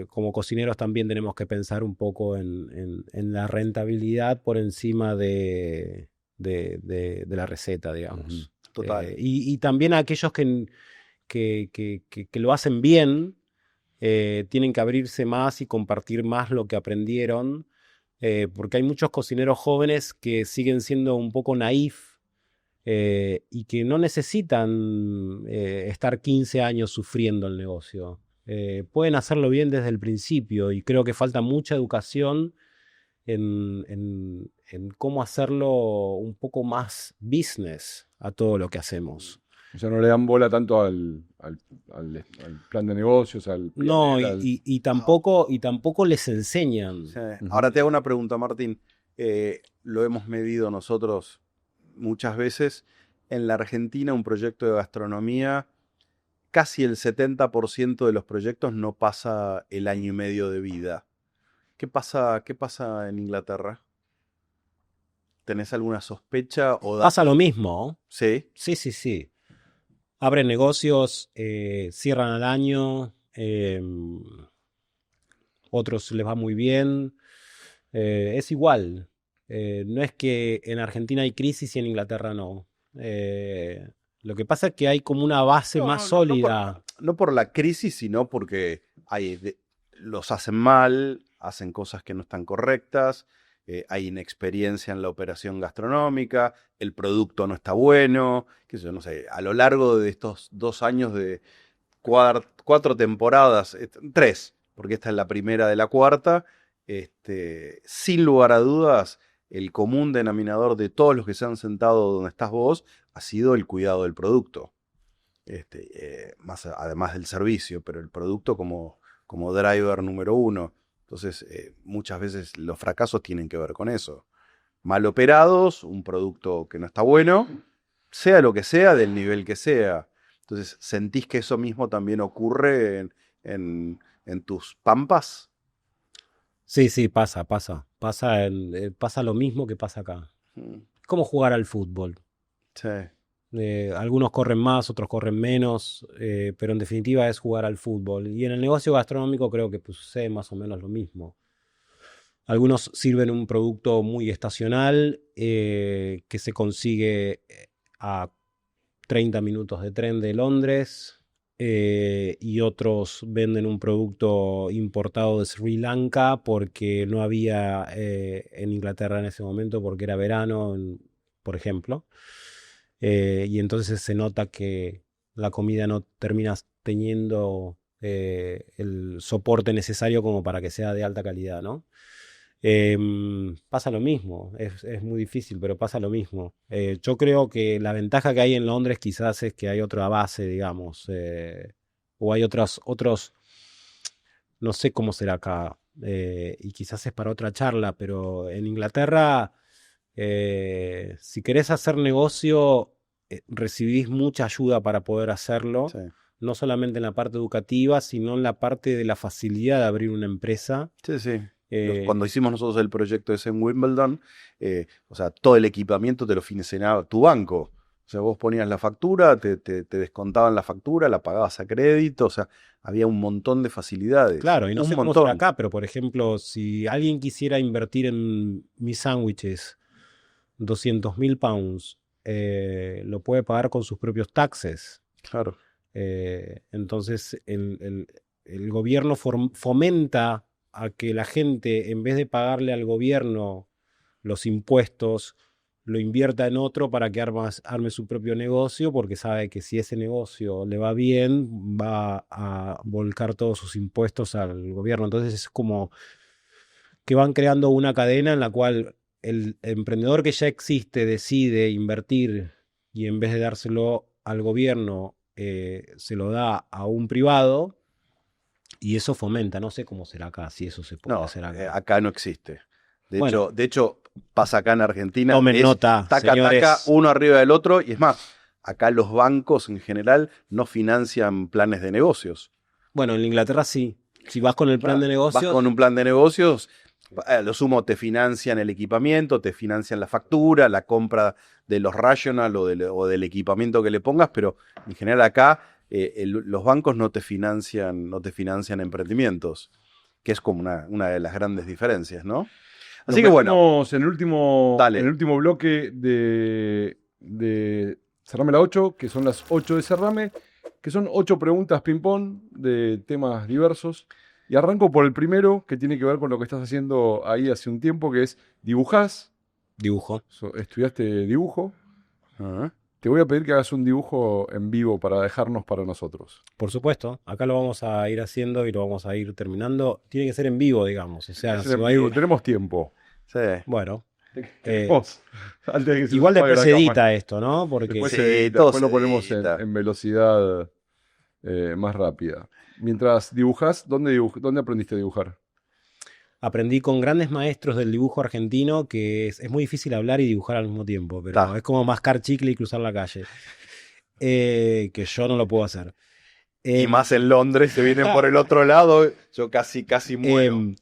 como cocineros, también tenemos que pensar un poco en la rentabilidad por encima de la receta, digamos. Total. Y también aquellos que lo hacen bien, tienen que abrirse más y compartir más lo que aprendieron, porque hay muchos cocineros jóvenes que siguen siendo un poco naif y que no necesitan estar 15 años sufriendo el negocio. Pueden hacerlo bien desde el principio y creo que falta mucha educación en cómo hacerlo un poco más business a todo lo que hacemos. O sea, no le dan bola tanto al plan de negocios, al... No, y tampoco les enseñan. Sí. Ahora te hago una pregunta, Martín. Lo hemos medido nosotros muchas veces. En la Argentina, un proyecto de gastronomía, casi el 70% de los proyectos no pasa el año y medio de vida. ¿Qué pasa en Inglaterra? ¿Tenés alguna sospecha? Pasa lo mismo. ¿Sí? Sí. Abren negocios, cierran al año, otros les va muy bien. Es igual. No es que en Argentina hay crisis y en Inglaterra no. Lo que pasa es que hay como una base más sólida. No por la crisis, sino porque los hacen mal, hacen cosas que no están correctas, hay inexperiencia en la operación gastronómica, el producto no está bueno, qué sé yo, no sé, a lo largo de estos 2 años de 4 temporadas, 3, porque esta es la primera de la cuarta, sin lugar a dudas, el común denominador de todos los que se han sentado donde estás vos ha sido el cuidado del producto. Además del servicio, pero el producto como driver número 1. Entonces, muchas veces los fracasos tienen que ver con eso. Mal operados, un producto que no está bueno, sea lo que sea, del nivel que sea. Entonces, ¿sentís que eso mismo también ocurre en tus pampas? Sí, pasa. Pasa lo mismo que pasa acá. Es como jugar al fútbol. Sí. Algunos corren más, otros corren menos, pero en definitiva es jugar al fútbol. Y en el negocio gastronómico creo que sucede más o menos lo mismo. Algunos sirven un producto muy estacional que se consigue a 30 minutos de tren de Londres, y otros venden un producto importado de Sri Lanka porque no había en Inglaterra en ese momento, porque era verano, por ejemplo. Y entonces se nota que la comida no termina teniendo el soporte necesario como para que sea de alta calidad, ¿no? Pasa lo mismo, es muy difícil, pero pasa lo mismo. Yo creo que la ventaja que hay en Londres quizás es que hay otra base, digamos, o hay otros, no sé cómo será acá, y quizás es para otra charla, pero en Inglaterra, si querés hacer negocio, recibís mucha ayuda para poder hacerlo, Sí. no solamente en la parte educativa, sino en la parte de la facilidad de abrir una empresa. Sí. Cuando hicimos nosotros el proyecto ese en Wimbledon, o sea, todo el equipamiento te lo financiaba tu banco. O sea, vos ponías la factura, te descontaban la factura, la pagabas a crédito, o sea, había un montón de facilidades. Claro, y no un sé cómo montón. será acá, pero por ejemplo, si alguien quisiera invertir en mis sándwiches 200.000 pounds, lo puede pagar con sus propios taxes. Claro. Entonces, el gobierno fomenta a que la gente, en vez de pagarle al gobierno los impuestos, lo invierta en otro para que arme su propio negocio, porque sabe que si ese negocio le va bien, va a volcar todos sus impuestos al gobierno. Entonces es como que van creando una cadena en la cual el emprendedor que ya existe decide invertir y en vez de dárselo al gobierno, se lo da a un privado. Y eso fomenta, no sé cómo será acá, si eso se puede No, hacer acá. acá no existe. Bueno. De hecho, pasa acá en Argentina. Tomen nota, taca, señores. taca, uno arriba del otro. Y es más, acá los bancos en general no financian planes de negocios. Bueno, en Inglaterra sí. Si vas con el plan de negocios. Vas con un plan de negocios, lo sumo te financian el equipamiento, te financian la factura, la compra de los rational o del equipamiento que le pongas, pero en general acá los bancos no te financian emprendimientos, que es como una de las grandes diferencias, ¿no? Así que bueno. En el último bloque de Cerrame la 8, que son las 8 de Cerrame, que son 8 preguntas ping-pong de temas diversos. Y arranco por el primero, que tiene que ver con lo que estás haciendo ahí hace un tiempo, que es dibujás. Dibujo. Estudiaste dibujo. Uh-huh. Te voy a pedir que hagas un dibujo en vivo para dejarnos para nosotros. Por supuesto. Acá lo vamos a ir haciendo y lo vamos a ir terminando. Tiene que ser en vivo, digamos. O sea, se va a ir... Tenemos tiempo. Sí. Bueno. Antes de que se Igual apague después la se cámara. edita esto, ¿no? Porque Después, Sí, después todo lo se ponemos edita. en velocidad más rápida. Mientras dibujás, ¿dónde aprendiste a dibujar? aprendí con grandes maestros del dibujo argentino que es muy difícil hablar y dibujar al mismo tiempo, pero es como mascar chicle y cruzar la calle. Que yo no lo puedo hacer. Y más en Londres, se vienen por el otro lado, yo casi muero.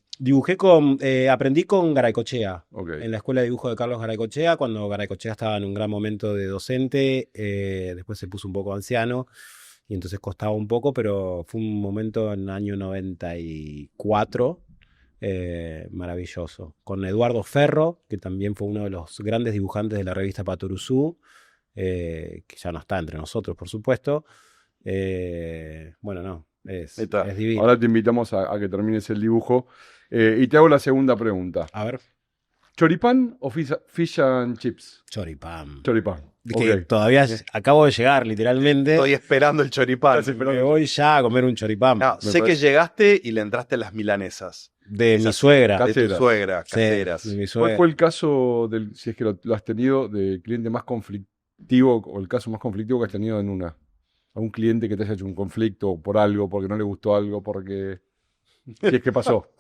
Aprendí con Garaycochea, Okay. en la escuela de dibujo de Carlos Garaycochea, cuando Garaycochea estaba en un gran momento de docente, después se puso un poco anciano y entonces costaba un poco, pero fue un momento en el año 94 maravilloso, con Eduardo Ferro, que también fue uno de los grandes dibujantes de la revista Patoruzú, que ya no está entre nosotros, por supuesto. Es divino. Ahora te invitamos a que termines el dibujo. Y te hago la segunda pregunta. A ver. ¿Choripán o fish and chips? Choripán. Choripán. Que Okay. todavía acabo de llegar, literalmente. Estoy esperando el choripán. Me voy ya a comer un choripán. No, sé que llegaste y le entraste a las milanesas. De mi suegra. De tu suegra, Sí, caseras. de mi suegra. ¿Cuál fue el caso, si es que lo has tenido, del cliente más conflictivo o el caso más conflictivo que has tenido a un cliente que te haya hecho un conflicto por algo, porque no le gustó algo, porque... Si es que pasó.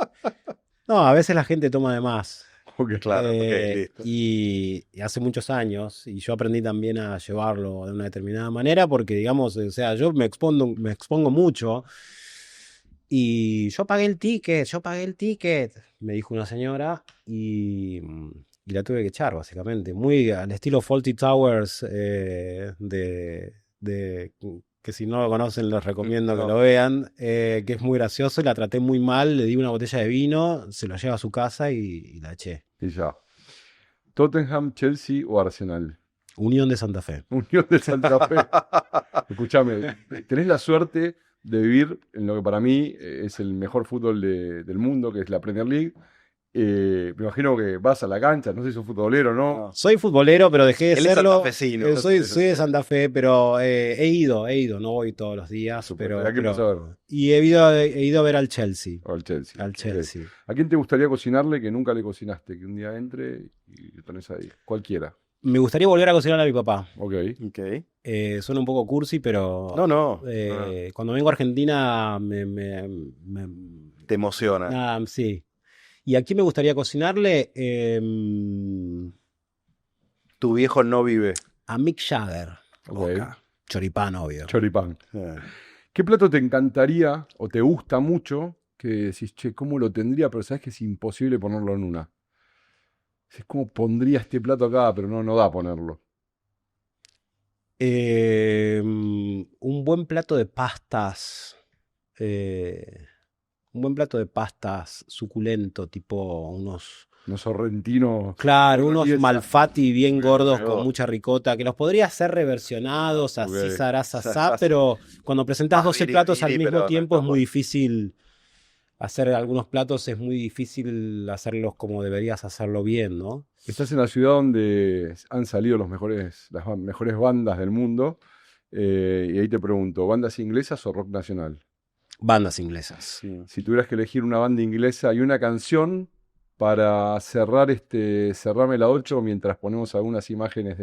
No, a veces la gente toma de más. Okay. Claro, listo. Y hace muchos años, y yo aprendí también a llevarlo de una determinada manera, porque digamos, o sea, yo me expongo mucho, y yo pagué el ticket, me dijo una señora, y la tuve que echar, básicamente. Muy al estilo Fawlty Towers, que si no lo conocen les recomiendo que lo vean, que es muy gracioso, y la traté muy mal, le di una botella de vino, se lo lleva a su casa y la eché. Y ya. ¿Tottenham, Chelsea o Arsenal? Unión de Santa Fe. Unión de Santa Fe. Escúchame, tenés la suerte de vivir en lo que para mí es el mejor fútbol del mundo, que es la Premier League. Me imagino que vas a la cancha, no sé si sos futbolero o no. Soy futbolero, pero dejé de Él serlo. es santafesino. Soy de Santa Fe, pero he ido, no voy todos los días. ¿A quién vas a ver? Y he ido a ver al Chelsea. O al Chelsea. Al Chelsea. Okay. ¿A quién te gustaría cocinarle que nunca le cocinaste? Que un día entre y lo tenés ahí. Cualquiera. Me gustaría volver a cocinar a mi papá. Ok. Suena un poco cursi, pero No. Cuando vengo a Argentina Te emociona. Sí. ¿Y a quién me gustaría cocinarle? Tu viejo no vive. A Mick Jagger. Okay. Choripán, obvio. Choripán. ¿Qué plato te encantaría o te gusta mucho que decís, che, ¿cómo lo tendría? Pero sabes que es imposible ponerlo en una. Es como pondría este plato acá, pero no da ponerlo. Un buen plato de pastas. Un buen plato de pastas suculento, tipo unos sorrentinos. Claro, unos malfatti bien gordos Pero... con mucha ricota, que los podría hacer reversionados, así, sarasasá, pero cuando presentás 12 platos al mismo tiempo es muy difícil hacer algunos platos, es muy difícil hacerlos como deberías hacerlo bien, ¿no? Estás en la ciudad donde han salido las mejores bandas del mundo, y ahí te pregunto, ¿bandas inglesas o rock nacional? Bandas inglesas. Sí. Si tuvieras que elegir una banda inglesa y una canción para cerrar Cerrame la 8 mientras ponemos algunas imágenes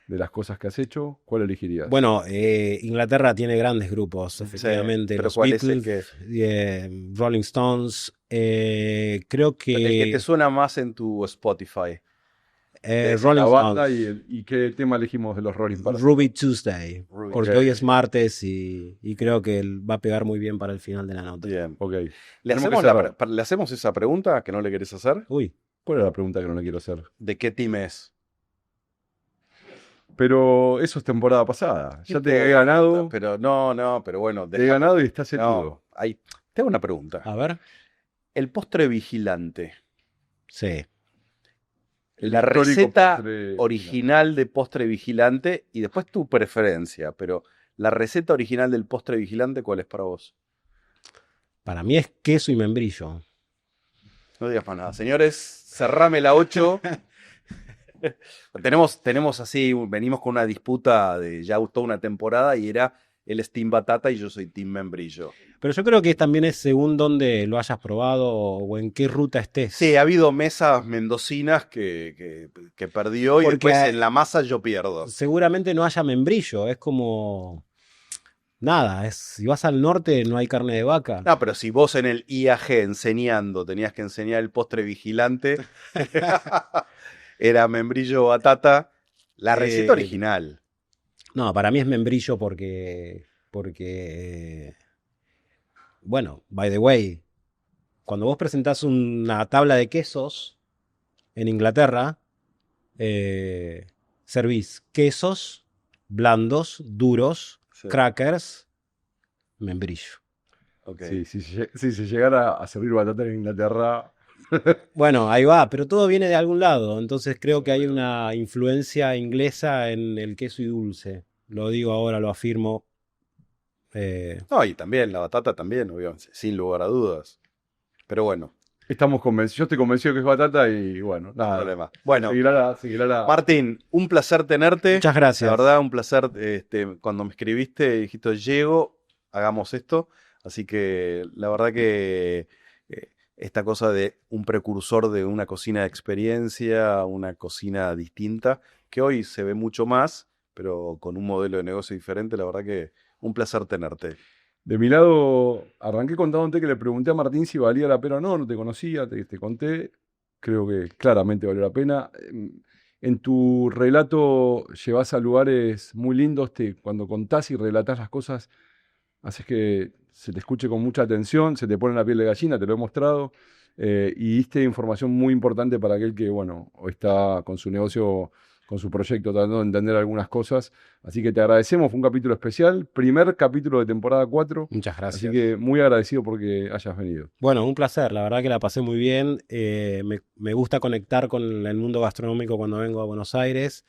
de las cosas que has hecho, ¿cuál elegirías? Bueno, Inglaterra tiene grandes grupos, efectivamente. pero Los ¿cuál Beatles, es el Rolling Stones, creo el que te suena más en tu Spotify? Rolling la banda Stones. y qué tema elegimos de los Rolling para Ruby Tuesday, Ruby porque Tuesday. hoy es martes y creo que va a pegar muy bien para el final de la nota. Bien. Ok. ¿Le Tenemos hacemos, que cerrar. ¿le hacemos esa pregunta que no le querés hacer? Uy, ¿Cuál es la pregunta que no le quiero hacer? ¿De qué team es? Pero eso es temporada pasada. Ya te he importa? ganado. Pero no, pero bueno. Te he ganado y estás No, te hago una pregunta. a ver. El postre vigilante. Sí. La histórico receta postre original de postre vigilante y después tu preferencia, pero la receta original del postre vigilante, ¿cuál es para vos? Para mí es queso y membrillo. No digas más nada. Señores, cerrame la 8. tenemos así, venimos con una disputa de ya toda una temporada y era él es Team Batata y yo soy Team Membrillo. Pero yo creo que también es según dónde lo hayas probado o en qué ruta estés. Sí, ha habido mesas mendocinas que perdió y Porque después en la masa yo pierdo. Seguramente no haya membrillo, es como... Nada, si vas al norte no hay carne de vaca. No, pero si vos en el IAG enseñando tenías que enseñar el postre vigilante, era membrillo batata, la receta original. No, para mí es membrillo porque bueno, by the way, cuando vos presentás una tabla de quesos en Inglaterra, servís quesos blandos, duros, Sí. crackers, membrillo. Okay. Sí, si se llegara a servir batata en Inglaterra. Bueno, ahí va, pero todo viene de algún lado, entonces creo que hay una influencia inglesa en el queso y dulce. Lo digo ahora, lo afirmo. No, y también, la batata también, obviamente, sin lugar a dudas. Pero bueno, Estamos convencidos. Yo estoy convencido que es batata y bueno, no hay nada. problema. Bueno, Seguirá la. Martín, un placer tenerte. Muchas gracias. La verdad, un placer. Cuando me escribiste, dijiste, llego, hagamos esto. Así que la verdad que esta cosa de un precursor de una cocina de experiencia, una cocina distinta, que hoy se ve mucho más, pero con un modelo de negocio diferente, la verdad que un placer tenerte. De mi lado, arranqué contándote que le pregunté a Martín si valía la pena o no, no te conocía, te conté, creo que claramente valió la pena. En tu relato llevas a lugares muy lindos, cuando contás y relatás las cosas, haces que se te escuche con mucha atención, se te pone la piel de gallina, te lo he mostrado, y diste información muy importante para aquel que, bueno, está con su negocio, con su proyecto, tratando de entender algunas cosas. Así que te agradecemos, fue un capítulo especial, primer capítulo de temporada 4. Muchas gracias. Así que muy agradecido porque hayas venido. Bueno, un placer, la verdad que la pasé muy bien. Me gusta conectar con el mundo gastronómico cuando vengo a Buenos Aires.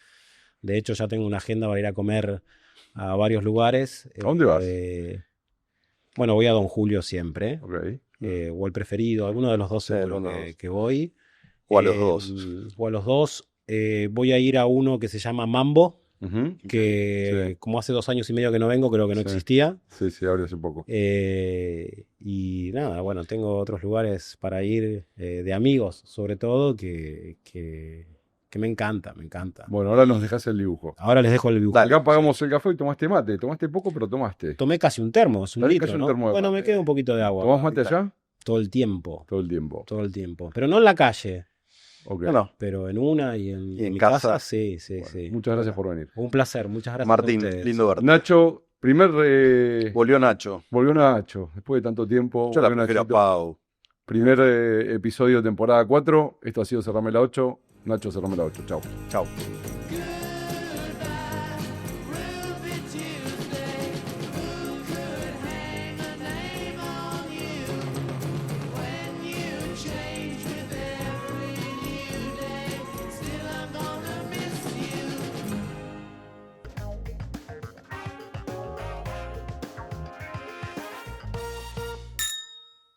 De hecho, ya tengo una agenda para ir a comer a varios lugares. ¿A dónde vas? Bueno, voy a Don Julio siempre. Okay. O el preferido, alguno de los dos Sí, seguro alguno de los dos. que voy. O a los dos. O a los dos. Voy a ir a uno que se llama Mambo, Ujú. que Sí. como hace 2 años y medio que no vengo, creo que no Sí. existía. Sí, abrió hace poco. Y nada, bueno, tengo otros lugares para ir de amigos, sobre todo, que me encanta, me encanta. Bueno, ahora nos dejás el dibujo. Ahora les dejo el dibujo. Dale. Acá pagamos el café y tomaste mate. Tomaste poco, pero tomaste. Tomé casi un termo, es un Dale, litro, casi un ¿no? termo de Bueno, mate. me queda un poquito de agua. ¿Tomás mate allá? Todo el tiempo, Todo el tiempo. todo el tiempo. Pero no en la calle, Ok. No. pero en una y en Y en mi casa. casa, sí, sí, Bueno, sí. muchas gracias por venir. Un placer, muchas gracias Martín, a ustedes. lindo verte. Nacho, Volvió Nacho. volvió Nacho. Después de tanto tiempo. Yo la volvió prefiero a Nachito. Pau. Primer episodio de temporada 4. Esto ha sido Cerrame la 8. Nacho, cerrame la 8. Chao. Chau. Good